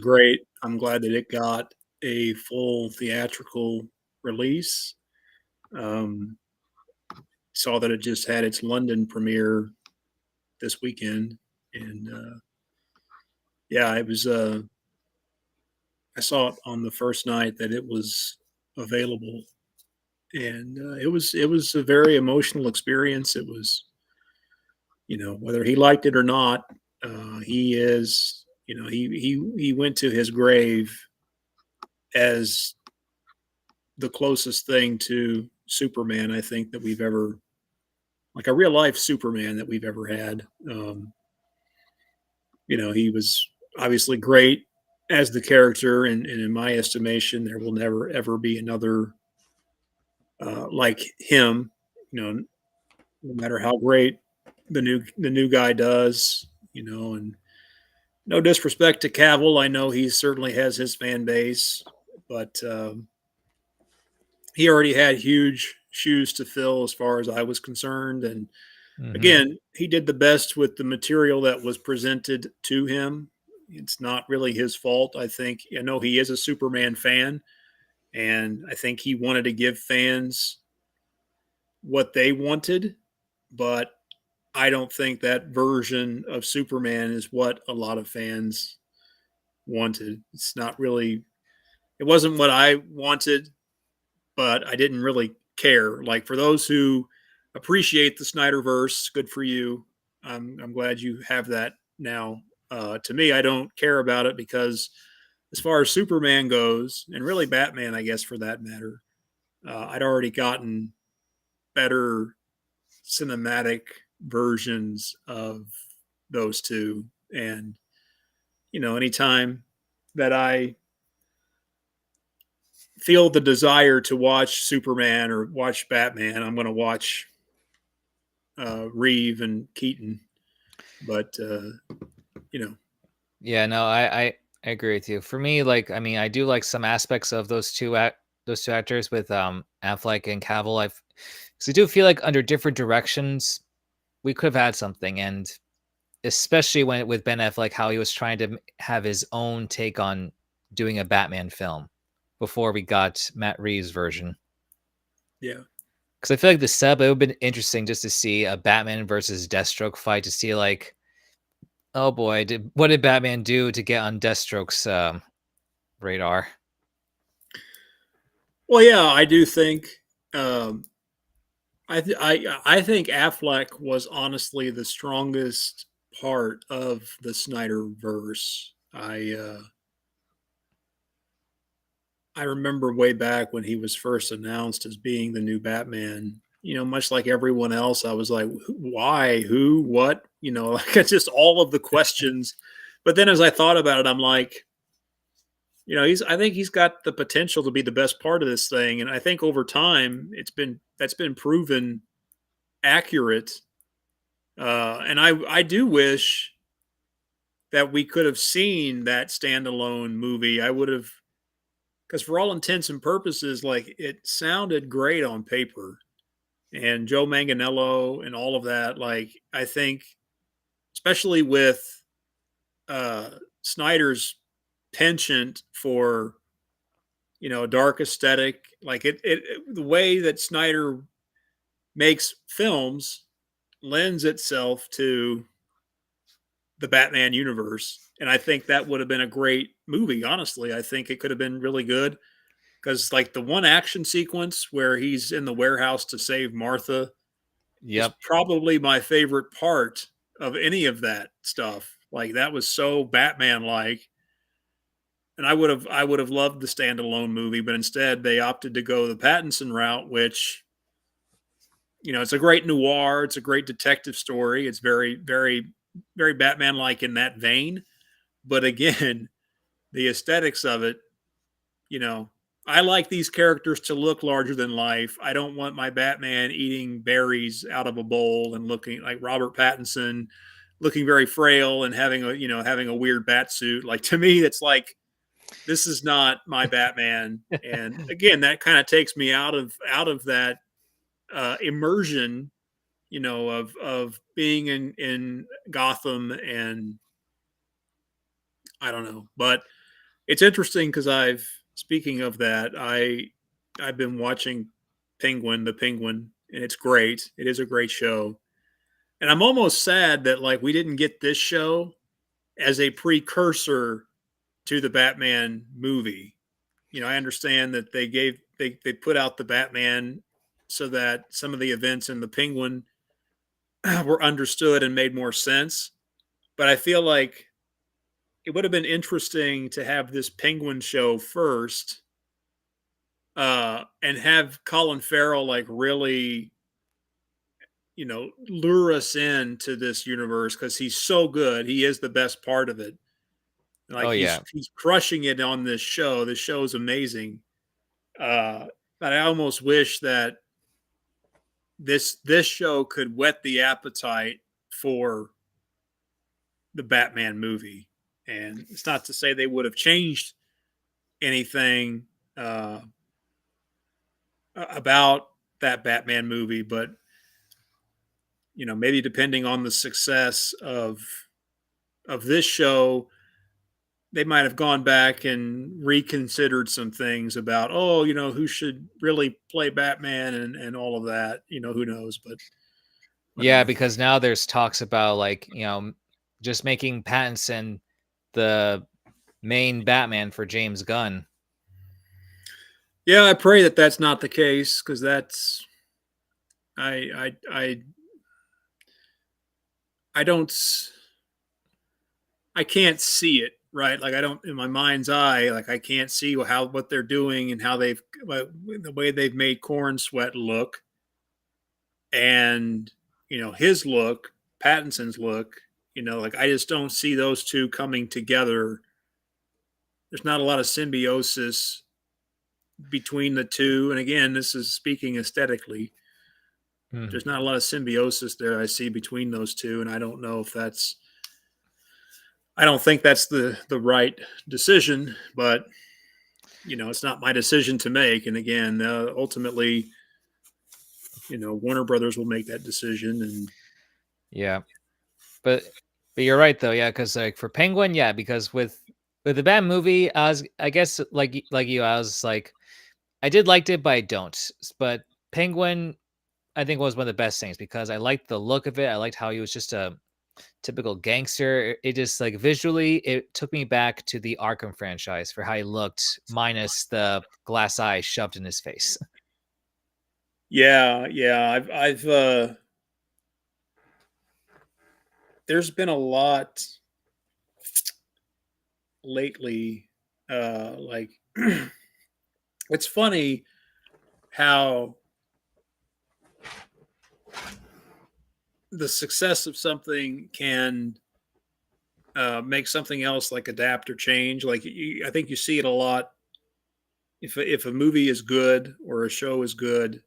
Speaker 2: great. I'm glad that it got a full theatrical release. Um, saw that it just had its London premiere this weekend, and yeah, it was. I saw it on the first night that it was available, and it was a very emotional experience. It was, whether he liked it or not, he is, he went to his grave as the closest thing to Superman I think that we've ever, like a real life Superman that we've ever had. He was obviously great as the character, and in my estimation, there will never ever be another like him. No matter how great the new guy does, and no disrespect to Cavill, I know he certainly has his fan base, but he already had huge shoes to fill as far as I was concerned. And
Speaker 1: Hmm.
Speaker 2: again, he did the best with the material that was presented to him. It's not really his fault. I know he is a Superman fan, and I think he wanted to give fans what they wanted. but I don't think that version of Superman is what a lot of fans wanted. It's not really, it wasn't what I wanted, but I didn't really care. Like for those who appreciate the Snyderverse, good for you. I'm glad you have that now. To me, I don't care about it because as far as Superman goes, and really Batman, I guess for that matter, I'd already gotten better cinematic versions of those two. And, anytime that I feel the desire to watch Superman or watch Batman, I'm going to watch Reeve and Keaton. But, you know,
Speaker 1: Yeah, no, I agree with you. For me, like, I mean, I do like some aspects of those two actors with Affleck and Cavill. I've because I do feel like under different directions we could have had something, and especially when with Ben Affleck, how he was trying to have his own take on doing a Batman film before we got Matt Reeves' version.
Speaker 2: yeah.
Speaker 1: Because I feel like the sub, it would have been interesting just to see a Batman versus Deathstroke fight to see like, oh boy, what did Batman do to get on Deathstroke's radar?
Speaker 2: Well, yeah, I do think. Um, I think Affleck was honestly the strongest part of the Snyder verse. I remember way back when he was first announced as being the new Batman. Much like everyone else, I was like, why, who, what? Like it's just all of the questions. But then as I thought about it, I'm like, I think he's got the potential to be the best part of this thing. And I think over time that's been proven accurate. And I do wish that we could have seen that standalone movie. I would have, because for all intents and purposes, like it sounded great on paper, and Joe Manganiello and all of that. Like I think, especially with Snyder's penchant for a dark aesthetic, like the way that Snyder makes films lends itself to the Batman universe. And I think that would have been a great movie. Honestly, I think it could have been really good because, like, the one action sequence where he's in the warehouse to save Martha is
Speaker 1: Yep.
Speaker 2: probably my favorite part of any of that stuff. Like, that was so Batman like. And I would have loved the standalone movie, but instead they opted to go the Pattinson route, which it's a great noir, it's a great detective story, it's very, very, very Batman like in that vein. But again, the aesthetics of it, you know, I like these characters to look larger than life. I don't want my Batman eating berries out of a bowl and looking like Robert Pattinson, looking very frail and having a weird bat suit. Like to me, it's like this is not my Batman. And again, that kind of takes me out of that immersion, of being in Gotham. And I don't know, but it's interesting because speaking of that, I've been watching the Penguin, and it's great. It is a great show. And I'm almost sad that like we didn't get this show as a precursor to the Batman movie. I understand that they put out the Batman so that some of the events in the Penguin were understood and made more sense. But I feel like it would have been interesting to have this Penguin show first, and have Colin Farrell like really, lure us into this universe because he's so good. He is the best part of it. Like
Speaker 1: Oh yeah.
Speaker 2: he's crushing it on this show. This show is amazing. Uh, but I almost wish that this show could whet the appetite for the Batman movie. And it's not to say they would have changed anything about that Batman movie, but maybe depending on the success of this show, they might have gone back and reconsidered some things about, who should really play Batman and all of that. Who knows? But
Speaker 1: Yeah, because now there's talks about like, just making Pattinson the main Batman for James Gunn.
Speaker 2: Yeah, I pray that that's not the case because that's I I don't I can't see it right. Like I don't in my mind's eye. Like I can't see how what they're doing and how they've the way they've made Corn Sweat look and his look, Pattinson's look. Like I just don't see those two coming together. There's not a lot of symbiosis between the two. And again, this is speaking aesthetically.
Speaker 1: Hmm.
Speaker 2: There's not a lot of symbiosis there I see between those two, and I don't know if that's. I don't think that's the right decision, but it's not my decision to make. And again, ultimately, Warner Brothers will make that decision. And
Speaker 1: Yeah. But you're right though, yeah, because like for Penguin, yeah, because with the Batman movie, I guess like you, I was like I did liked it, but I don't. But Penguin, I think was one of the best things because I liked the look of it. I liked how he was just a typical gangster. It just like visually, it took me back to the Arkham franchise for how he looked, minus the glass eye shoved in his face.
Speaker 2: yeah, I've there's been a lot lately. Like it's funny how the success of something can make something else like adapt or change. Like I think you see it a lot. If a movie is good or a show is good,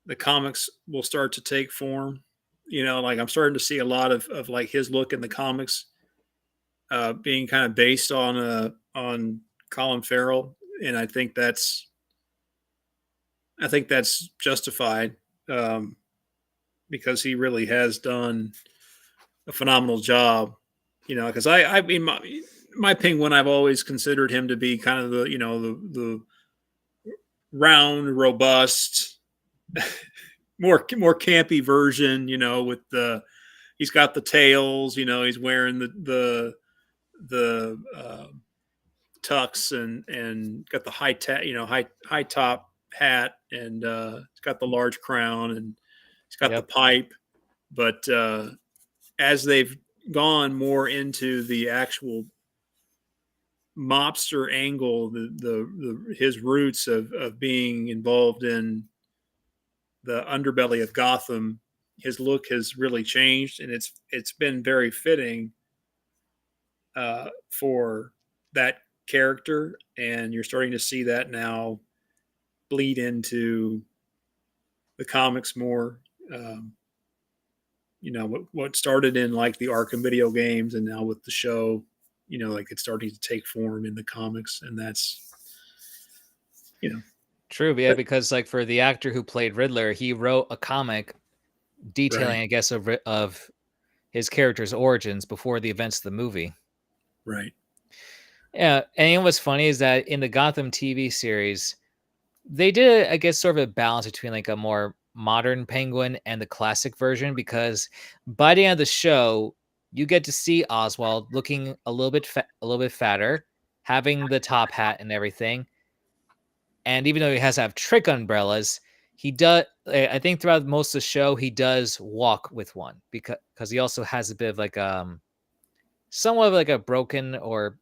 Speaker 2: the comics will start to take form. Like I'm starting to see a lot of like his look in the comics being kind of based on Colin Farrell, and I think that's justified um, because he really has done a phenomenal job. Because I mean my Penguin, I've always considered him to be kind of the round, robust, more campy version. With the he's got the tails. He's wearing the tux and got the high top hat and he's got the large crown and he's got the
Speaker 1: Yep.
Speaker 2: pipe. But as they've gone more into the actual mobster angle, his roots of being involved in the underbelly of Gotham, his look has really changed, and it's been very fitting for that character, and you're starting to see that now bleed into the comics more. Um, what started in like the Arkham video games, and now with the show, like it's starting to take form in the comics, and that's you know,
Speaker 1: True, yeah, because like for the actor who played Riddler, he wrote a comic
Speaker 2: right,
Speaker 1: detailing, I guess, of his character's origins before the events of the movie.
Speaker 2: right,
Speaker 1: Yeah, and you know what's funny is that in the Gotham TV series, they did, I guess, sort of a balance between like a more modern Penguin and the classic version because by the end of the show, you get to see Oswald looking a little bit fatter, having the top hat and everything. And even though he has to have trick umbrellas, he does. I think throughout most of the show, he does walk with one because he also has a bit of like somewhat of like a broken or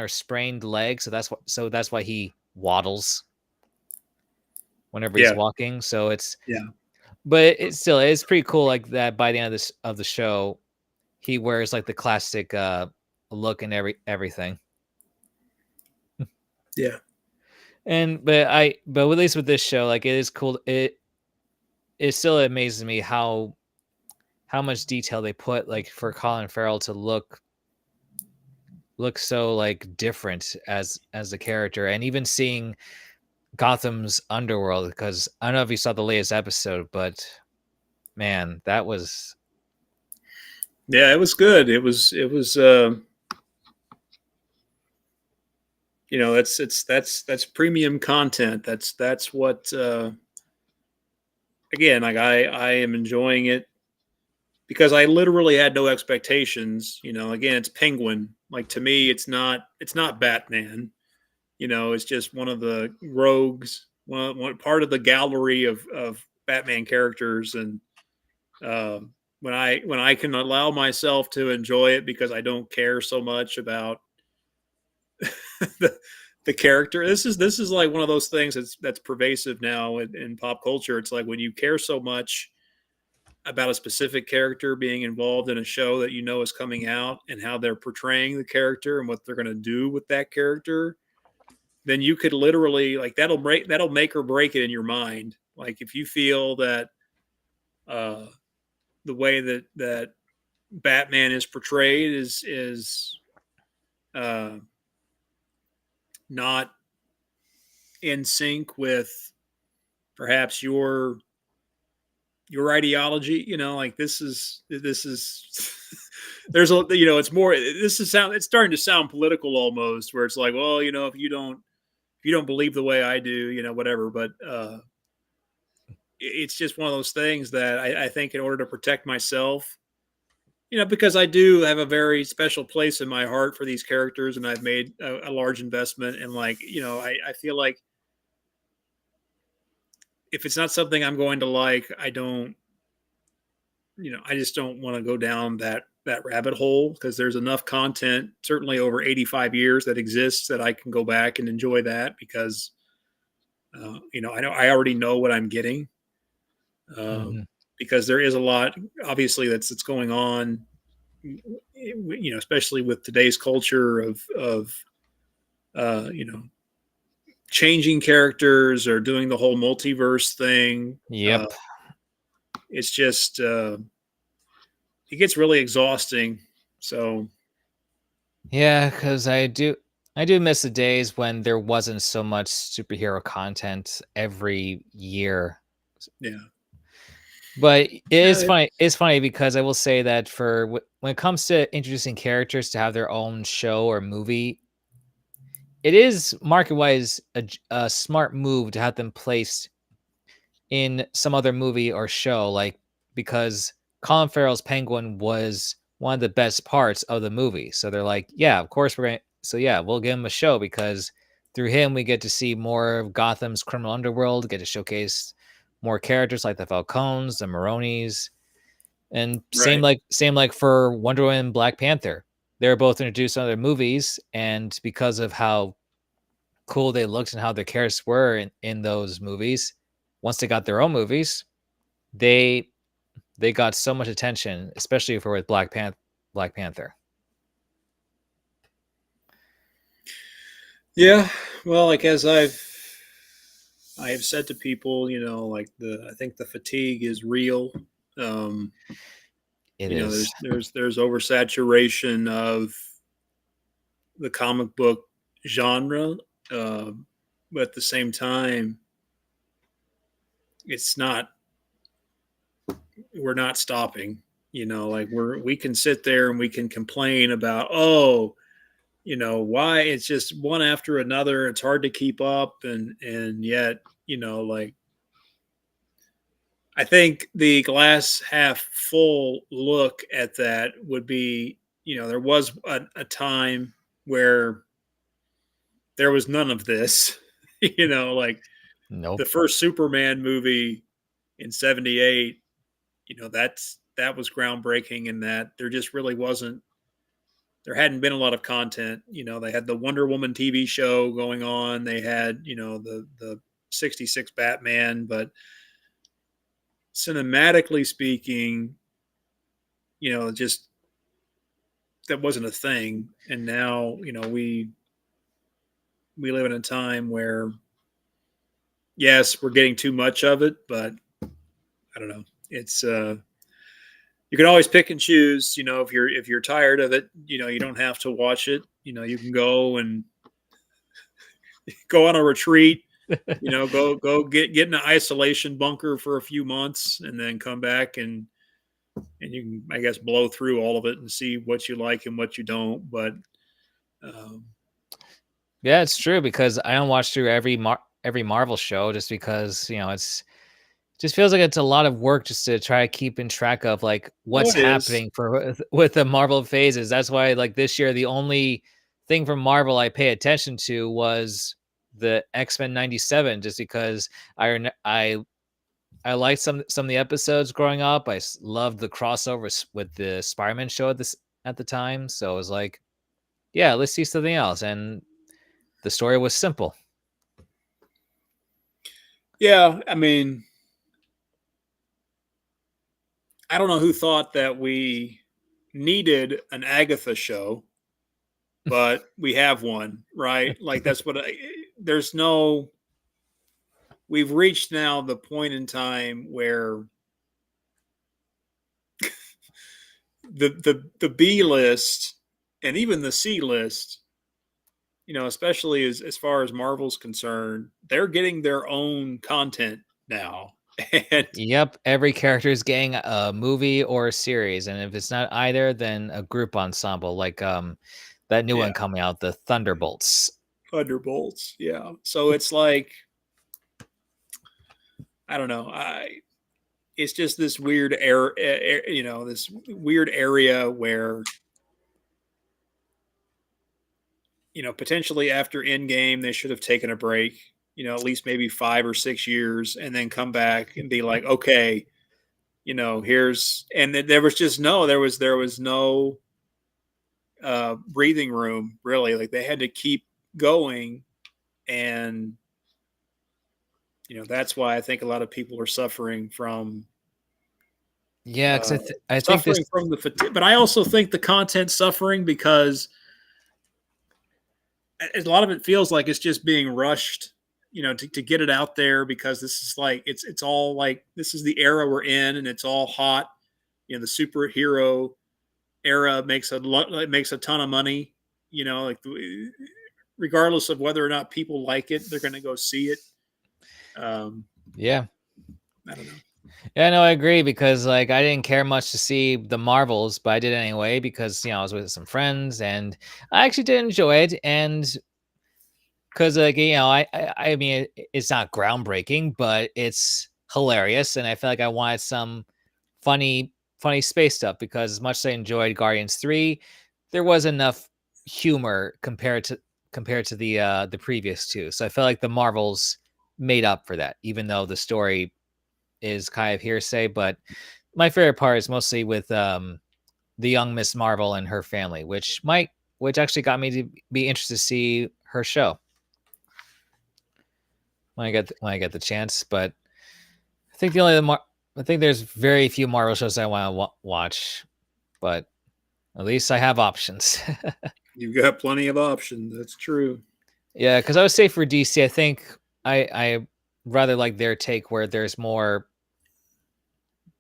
Speaker 1: sprained leg. So that's why he waddles whenever he's
Speaker 2: yeah,
Speaker 1: walking. So it's
Speaker 2: yeah,
Speaker 1: but it's pretty cool like that by the end of this of the show, he wears like the classic look and everything.
Speaker 2: yeah,
Speaker 1: And but at least with this show, like it is cool. It still amazes me how much detail they put like for Colin Farrell to look so like different as a character, and even seeing Gotham's underworld, because I don't know if you saw the latest episode, but man, that was
Speaker 2: yeah. It was good. It was. That's premium content. That's what again, like I am enjoying it. because I literally had no expectations. Again, it's Penguin. Like, to me, it's not Batman. It's just one of the rogues, one part of the gallery of Batman characters. And when I can allow myself to enjoy it because I don't care so much about the the character. This is like one of those things that's pervasive now in pop culture. It's like when you care so much about a specific character being involved in a show that is coming out, and how they're portraying the character and what they're going to do with that character, then you could literally, like, that'll make or break it in your mind. Like, if you feel that uh, the way that Batman is portrayed is uh, not in sync with perhaps your ideology, like, this is there's a it's more, it's starting to sound political almost, where it's like, well, if you don't believe the way I do, whatever. But it's just one of those things that I think, in order to protect myself, because I do have a very special place in my heart for these characters, and I've made a large investment, and, like, I feel like if it's not something I'm going to like, I just don't want to go down that rabbit hole, because there's enough content, certainly over 85 years, that exists, that I can go back and enjoy that, because I already know what I'm getting.
Speaker 1: Mhm.
Speaker 2: Because there is a lot, obviously, that's going on, especially with today's culture of uh, you know changing characters, or doing the whole multiverse thing.
Speaker 1: Yep.
Speaker 2: It's just it gets really exhausting. So
Speaker 1: Yeah, because I do miss the days when there wasn't so much superhero content every year.
Speaker 2: yeah,
Speaker 1: But it
Speaker 2: yeah,
Speaker 1: is funny. It's funny because I will say that when it comes to introducing characters to have their own show or movie, it is market wise a smart move to have them placed in some other movie or show, like, because Colin Farrell's Penguin was one of the best parts of the movie. So they're like, yeah, of course we're going to. So yeah, we'll give him a show because through him we get to see more of Gotham's criminal underworld, get to showcase more characters like the Falcones, the Maronis, and same
Speaker 2: right.
Speaker 1: like same like for Wonder Woman and Black Panther. They were both introduced in other movies, and because of how cool they looked and how their characters were in those movies, once they got their own movies, they they got so much attention, especially for with Black Panther.
Speaker 2: Yeah, well, like, as I have said to people, like, I think the fatigue is real. Um,
Speaker 1: It is.
Speaker 2: there's oversaturation of the comic book genre, uh, but at the same time, it's not. We're not stopping. Like, we can sit there and we can complain about, oh, why it's just one after another. It's hard to keep up, and yet, like, I think the glass half full look at that would be, there was a time where there was none of this. Like, the
Speaker 1: Nope.
Speaker 2: first Superman movie in '78, that was groundbreaking, in that there just really wasn't, there hadn't been a lot of content. They had the Wonder Woman TV show going on. They had, the '66 Batman, but cinematically speaking, just that wasn't a thing. And now, we live in a time where, yes, we're getting too much of it, but I don't know. It's you can always pick and choose. If you're tired of it, you don't have to watch it. You can go and go on a retreat. Go get in an isolation bunker for a few months, and then come back, and you can, I guess, blow through all of it and see what you like and what you don't. But um,
Speaker 1: Yeah, it's true because I don't watch through every Marvel show just because it's just feels like it's a lot of work just to try to keep in track of like
Speaker 2: Oh,
Speaker 1: what's
Speaker 2: it is.
Speaker 1: happening for with the Marvel phases. That's why like this year the only thing from Marvel I pay attention to was the X-Men 97 just because I liked some of the episodes growing up. Loved the crossovers with the Spider-Man show at the time. So it was like, yeah, let's see something else. And the story was simple.
Speaker 2: Yeah, I mean, I don't know who thought that we needed an Agatha show, but we have one, right? Like that's what there's no. We've reached now the point in time where the B list and even the C list, especially as far as Marvel's concerned, they're getting their own content now, and
Speaker 1: Yep, every character is getting a movie or a series, and if it's not either, then a group ensemble like that new
Speaker 2: yeah,
Speaker 1: one coming out, the Thunderbolts.
Speaker 2: Thunderbolts, yeah. So it's like I don't know, it's just this weird this weird area where potentially after Endgame they should have taken a break, at least maybe 5 or 6 years, and then come back and be like, okay, here's and there was just no there was no breathing room really. Like they had to keep going, and that's why I think a lot of people are suffering from
Speaker 1: Yeah, because
Speaker 2: uh,
Speaker 1: I think this.
Speaker 2: suffering from the fatigue. But I also think the content suffering because a lot of it feels like it's just being rushed, to get it out there because this is like it's all like this is the era we're in and it's all hot. The superhero era makes a ton of money. Like regardless of whether or not people like it, they're going to go see it. Um,
Speaker 1: Yeah,
Speaker 2: I don't know.
Speaker 1: yeah, no, I agree because like I didn't care much to see the Marvels, but I did anyway because I was with some friends and I actually did enjoy it. And because like I mean it's not groundbreaking, but it's hilarious, and I feel like I wanted some funny space stuff because as much as I enjoyed Guardians 3, there was enough humor compared to the previous two. So I felt like the Marvels made up for that, even though the story is kind of hearsay. But my favorite part is mostly with the young Miss Marvel and her family, which actually got me to be interested to see her show when I get the chance. But I think I think there's very few Marvel shows I want to watch, but at least I have options.
Speaker 2: You've got plenty of options. That's true.
Speaker 1: Yeah, because I would say for DC, I think I rather like their take where there's more.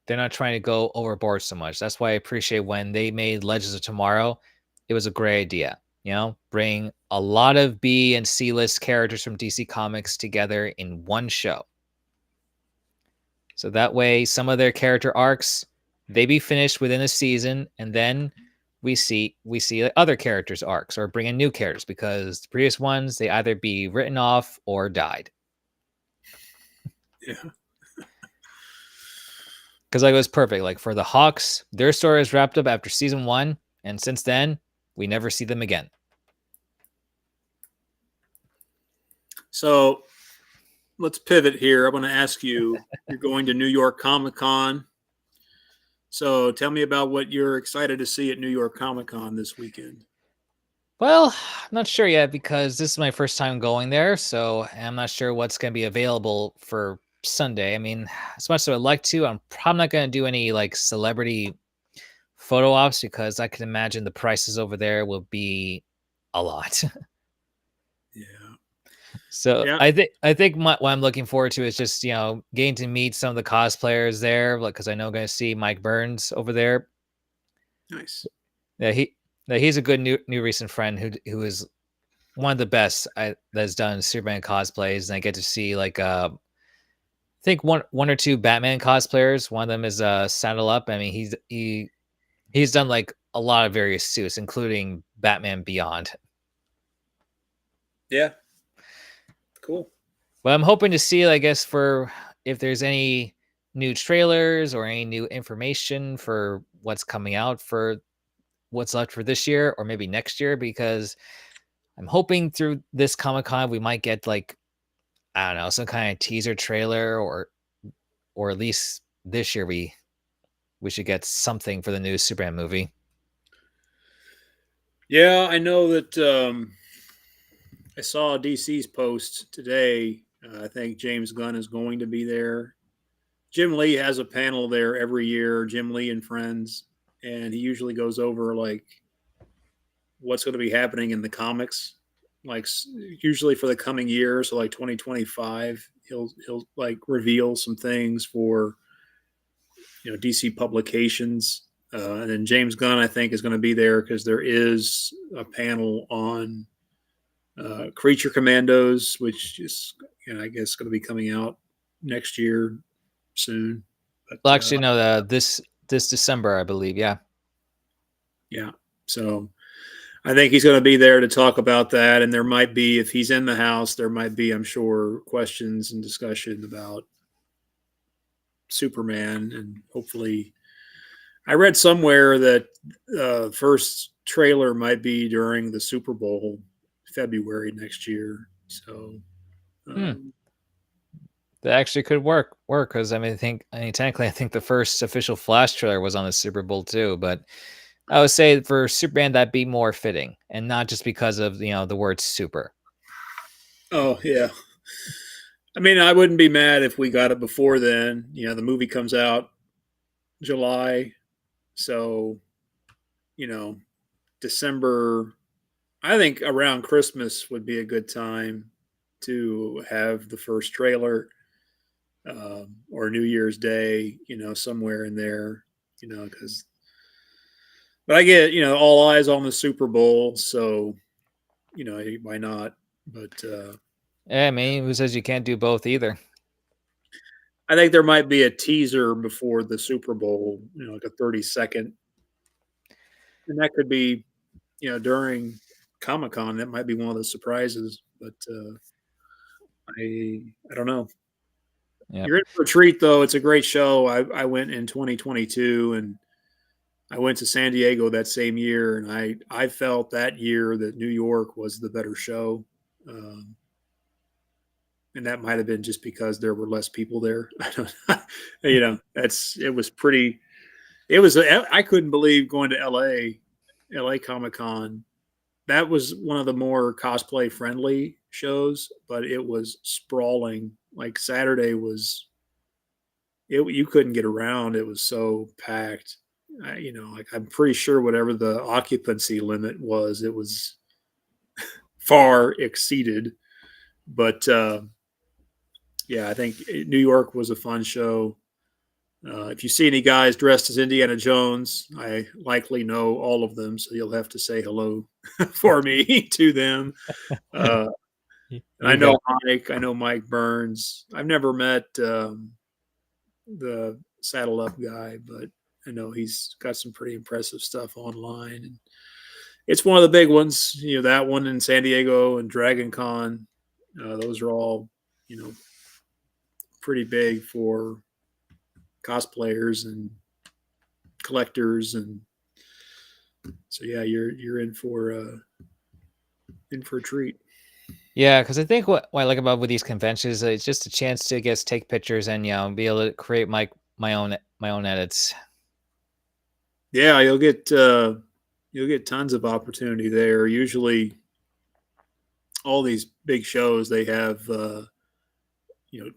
Speaker 1: They're not trying to go overboard so much. That's why I appreciate when they made Legends of Tomorrow. It was a great idea. Bring a lot of B and C list characters from DC Comics together in one show. So that way, some of their character arcs they be finished within a season, and then we see other characters' arcs or bring in new characters because the previous ones they either be written off or died.
Speaker 2: Yeah.
Speaker 1: Because like it was perfect. Like for the Hawks, their story is wrapped up after season 1, and since then we never see them again.
Speaker 2: So let's pivot here. I want to ask you, you're going to New York Comic Con. So tell me about what you're excited to see at New York Comic Con this weekend.
Speaker 1: Well, I'm not sure yet because this is my first time going there, so I'm not sure what's going to be available for Sunday. I mean, as much as I'd like to, I'm probably not going to do any like celebrity photo ops because I can imagine the prices over there will be a lot.
Speaker 2: Yeah.
Speaker 1: So
Speaker 2: Yeah.
Speaker 1: I think what I'm looking forward to is just getting to meet some of the cosplayers there, like because I know I'm going to see Mike Burns over there.
Speaker 2: Nice.
Speaker 1: Yeah, he's a good new recent friend who is one of the best that's done Superman cosplays, and I get to see like I think one or two Batman cosplayers. One of them is Saddle Up. I mean, he's done like a lot of various suits, including Batman Beyond.
Speaker 2: Yeah. Cool.
Speaker 1: But I'm hoping to see, I guess, for if there's any new trailers or any new information for what's coming out for what's left for this year or maybe next year? Because I'm hoping through this Comic-Con we might get like, I don't know, some kind of teaser trailer, or at least this year we should get something for the new Superman movie.
Speaker 2: Yeah, I know that I saw DC's post today. I think James Gunn is going to be there. Jim Lee has a panel there every year, Jim Lee and Friends, and he usually goes over like what's going to be happening in the comics, like usually for the coming year, so like 2025, he'll like reveal some things for DC publications. And then James Gunn, I think, is going to be there because there is a panel on Creature Commandos, which is, I guess, going to be coming out next year soon. But
Speaker 1: Well, actually, no, this December, I believe. Yeah.
Speaker 2: yeah, so I think he's going to be there to talk about that. And there might be, if he's in the house, there might be, I'm sure, questions and discussion about Superman. And hopefully, I read somewhere that first trailer might be during the Super Bowl, February next year. So, um,
Speaker 1: That actually could work because technically I think the first official Flash trailer was on the Super Bowl too, but I would say for Superman that'd be more fitting, and not just because of the word super.
Speaker 2: oh yeah, I mean, I wouldn't be mad if we got it before then. The movie comes out July, so you know, December. I think around Christmas would be a good time to have the first trailer, or New Year's Day. Somewhere in there. Because, but I get all eyes on the Super Bowl, so why not? But
Speaker 1: Yeah, I mean, who says you can't do both either?
Speaker 2: I think there might be a teaser before the Super Bowl, like a 30-second, and that could be, during Comic Con. That might be one of the surprises, but I don't know.
Speaker 1: Yeah.
Speaker 2: You're in for a treat, though. It's a great show. I went in 2022, and I went to San Diego that same year, and I felt that year that New York was the better show. Um, and that might have been just because there were less people there. I don't, it was pretty. It was. I couldn't believe going to LA Comic Con. That was one of the more cosplay friendly shows, but it was sprawling. Like Saturday was. You couldn't get around. It was so packed. Like I'm pretty sure whatever the occupancy limit was, it was far exceeded. But yeah, I think New York was a fun show. If you see any guys dressed as Indiana Jones, I likely know all of them, so you'll have to say hello for me to them. Uh, and I
Speaker 1: You got
Speaker 2: know Mike. I know Mike Burns. I've never met the Saddle Up guy, but I know he's got some pretty impressive stuff online. And it's one of the big ones. That one in San Diego and Dragon Con. Those are all, pretty big for cosplayers and collectors, and so yeah, you're in for a treat.
Speaker 1: Yeah, because I think what I like about with these conventions is it's just a chance to take pictures and be able to create my own edits.
Speaker 2: Yeah, you'll get tons of opportunity there. Usually, all these big shows they have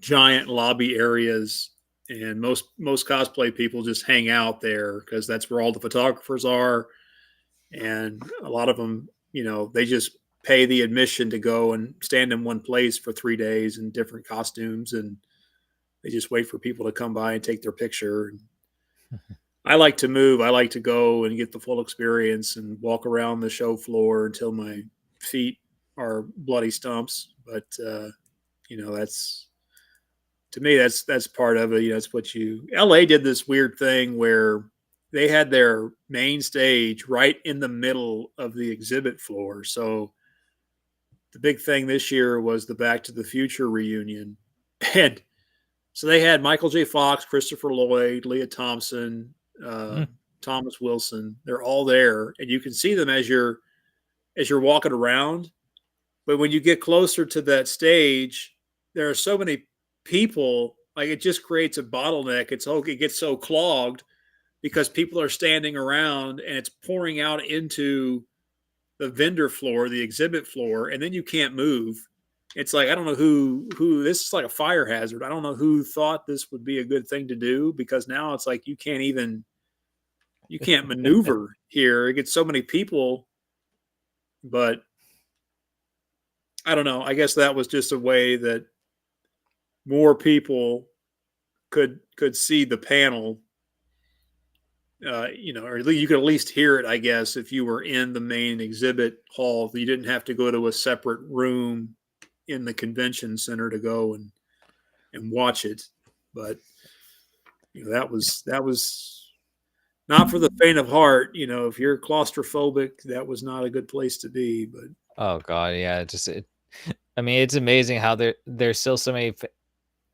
Speaker 2: giant lobby areas, and most cosplay people just hang out there because that's where all the photographers are, and a lot of them they just pay the admission to go and stand in one place for 3 days in different costumes, and they just wait for people to come by and take their picture. I like to move. I like to go and get the full experience and walk around the show floor until my feet are bloody stumps. But that's to me that's part of it. That's what LA did this weird thing where they had their main stage right in the middle of the exhibit floor. So the big thing this year was the Back to the Future reunion, and So they had Michael J. Fox, Christopher Lloyd, Leah Thompson, uh,
Speaker 1: Mm.
Speaker 2: Thomas Wilson. They're all there, and you can see them as you're walking around. But when you get closer to that stage, there are so many people. Like it just creates a bottleneck. It gets so clogged because people are standing around and it's pouring out into the vendor floor, the exhibit floor, and then you can't move. It's like I don't know who this is like a fire hazard. I don't know who thought this would be a good thing to do because now it's like you can't maneuver here. It gets so many people, but I don't know. I guess that was just a way that more people could see the panel. Or at least you could at least hear it, I guess, if you were in the main exhibit hall. You didn't have to go to a separate room in the convention center to go and watch it. But that was not for the faint of heart. If you're claustrophobic, that was not a good place to be. But
Speaker 1: Oh god, yeah. I mean, it's amazing how there's still so many.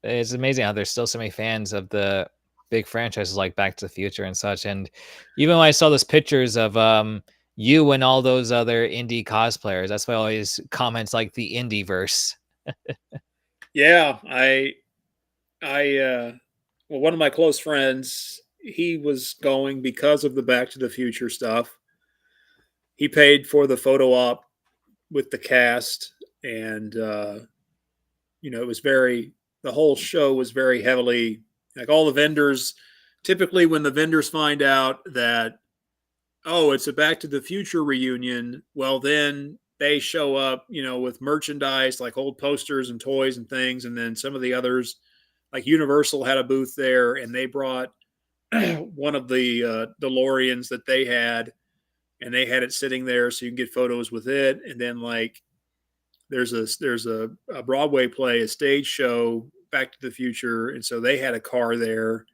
Speaker 1: It's amazing how there's still so many fans of the big franchises like Back to the Future and such. And even when I saw those pictures of you and all those other indie cosplayers, that's why I always comments like the indie verse.
Speaker 2: yeah, I well, one of my close friends, he was going because of the Back to the Future stuff. He paid for the photo op with the cast, and it was the whole show was very heavily like all the vendors. Typically, when the vendors find out that it's a Back to the Future reunion, well, then they show up, with merchandise like old posters and toys and things, and then some of the others, like Universal, had a booth there, and they brought one of the DeLoreans that they had, and they had it sitting there so you can get photos with it. And then like there's a Broadway play, a stage show, Back to the Future, and so they had a car there.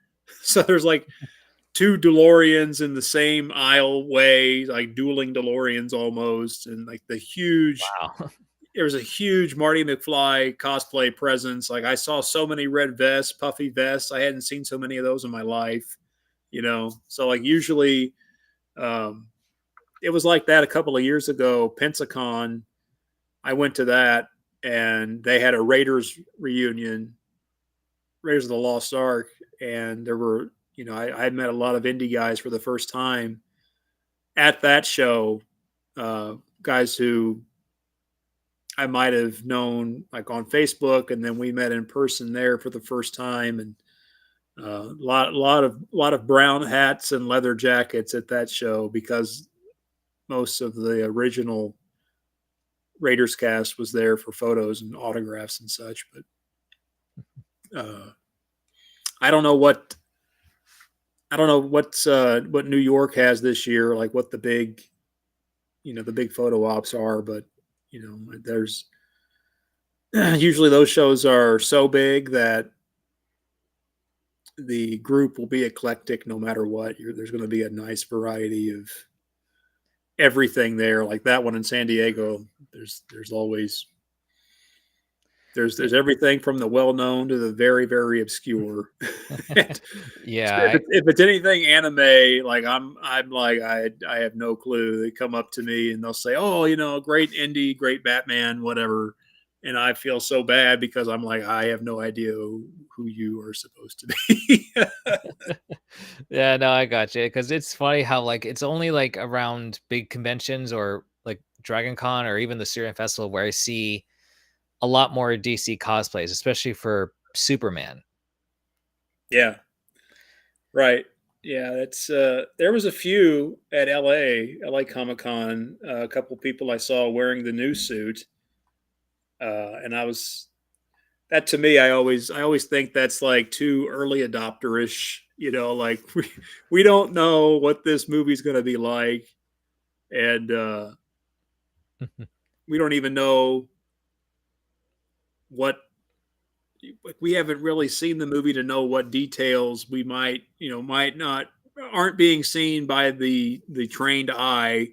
Speaker 2: So there's like two DeLoreans in the same aisle way, like dueling DeLoreans almost, and like
Speaker 1: Wow.
Speaker 2: there was a huge Marty McFly cosplay presence. Like I saw so many red vests, puffy vests. I hadn't seen so many of those in my life, So like usually, um, it was like that a couple of years ago. Pensacon, I went to that, and they had a Raiders reunion, Raiders of the Lost Ark, and there were, I had met a lot of indie guys for the first time at that show, guys who I might have known like on Facebook, and then we met in person there for the first time, and lot of brown hats and leather jackets at that show because most of the original Raiders cast was there for photos and autographs and such. But I don't know what New York has this year, like what the big photo ops are. But there's usually those shows are so big that the group will be eclectic no matter what. There's going to be a nice variety of everything there. Like that one in San Diego, there's always there's everything from the well known to the very very obscure. if
Speaker 1: Yeah,
Speaker 2: it's anything anime, like I'm like I have no clue. They come up to me and they'll say, "Oh, great indie, great Batman, whatever," and I feel so bad because I'm like I have no idea who you are supposed to be.
Speaker 1: yeah, no, I got you. Because it's funny how like it's only like around big conventions or like Dragon Con or even the Syrian Festival where I see a lot more DC cosplays, especially for Superman.
Speaker 2: Yeah, right. Yeah, that's there was a few at LA Comic Con. A couple people I saw wearing the new suit, and I was that to me. I always think that's like too early adopterish. Like we don't know what this movie's going to be like, and we don't even know what we haven't really seen the movie to know what details we might not aren't being seen by the trained eye.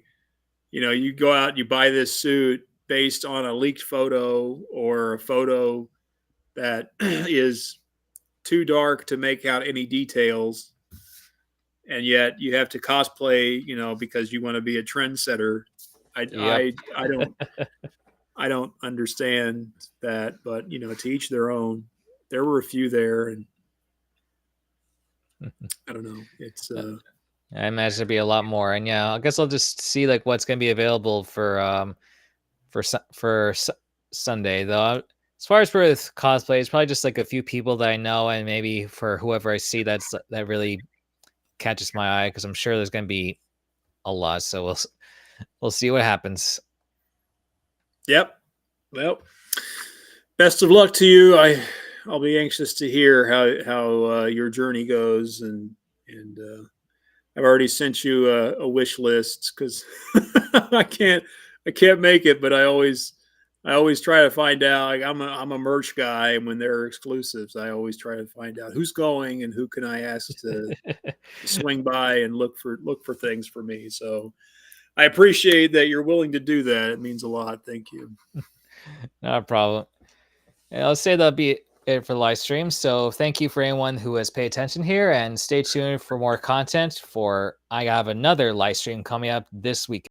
Speaker 2: You go out, you buy this suit based on a leaked photo or a photo that is too dark to make out any details, and yet you have to cosplay, because you want to be a trendsetter. I
Speaker 1: Yep.
Speaker 2: I I don't I don't understand that, but to each their own. There were a few there, and I don't know. It's
Speaker 1: I imagine there'd be a lot more, and yeah, I guess I'll just see like what's gonna be available for Sunday though. As far as for cosplay, it's probably just like a few people that I know, and maybe for whoever I see that really catches my eye, because I'm sure there's gonna be a lot. So we'll see what happens.
Speaker 2: Yep. Well, best of luck to you. I'll be anxious to hear how your journey goes, and I've already sent you a wish list because I can't make it, but I always try to find out. Like, I'm a merch guy, and when there are exclusives, I always try to find out who's going and who can I ask to swing by and look for things for me. So I appreciate that you're willing to do that. It means a lot. Thank you.
Speaker 1: Not a problem. And I'll say that'll be it for the live stream. So thank you for anyone who has paid attention here, and stay tuned for more content. For I have another live stream coming up this week.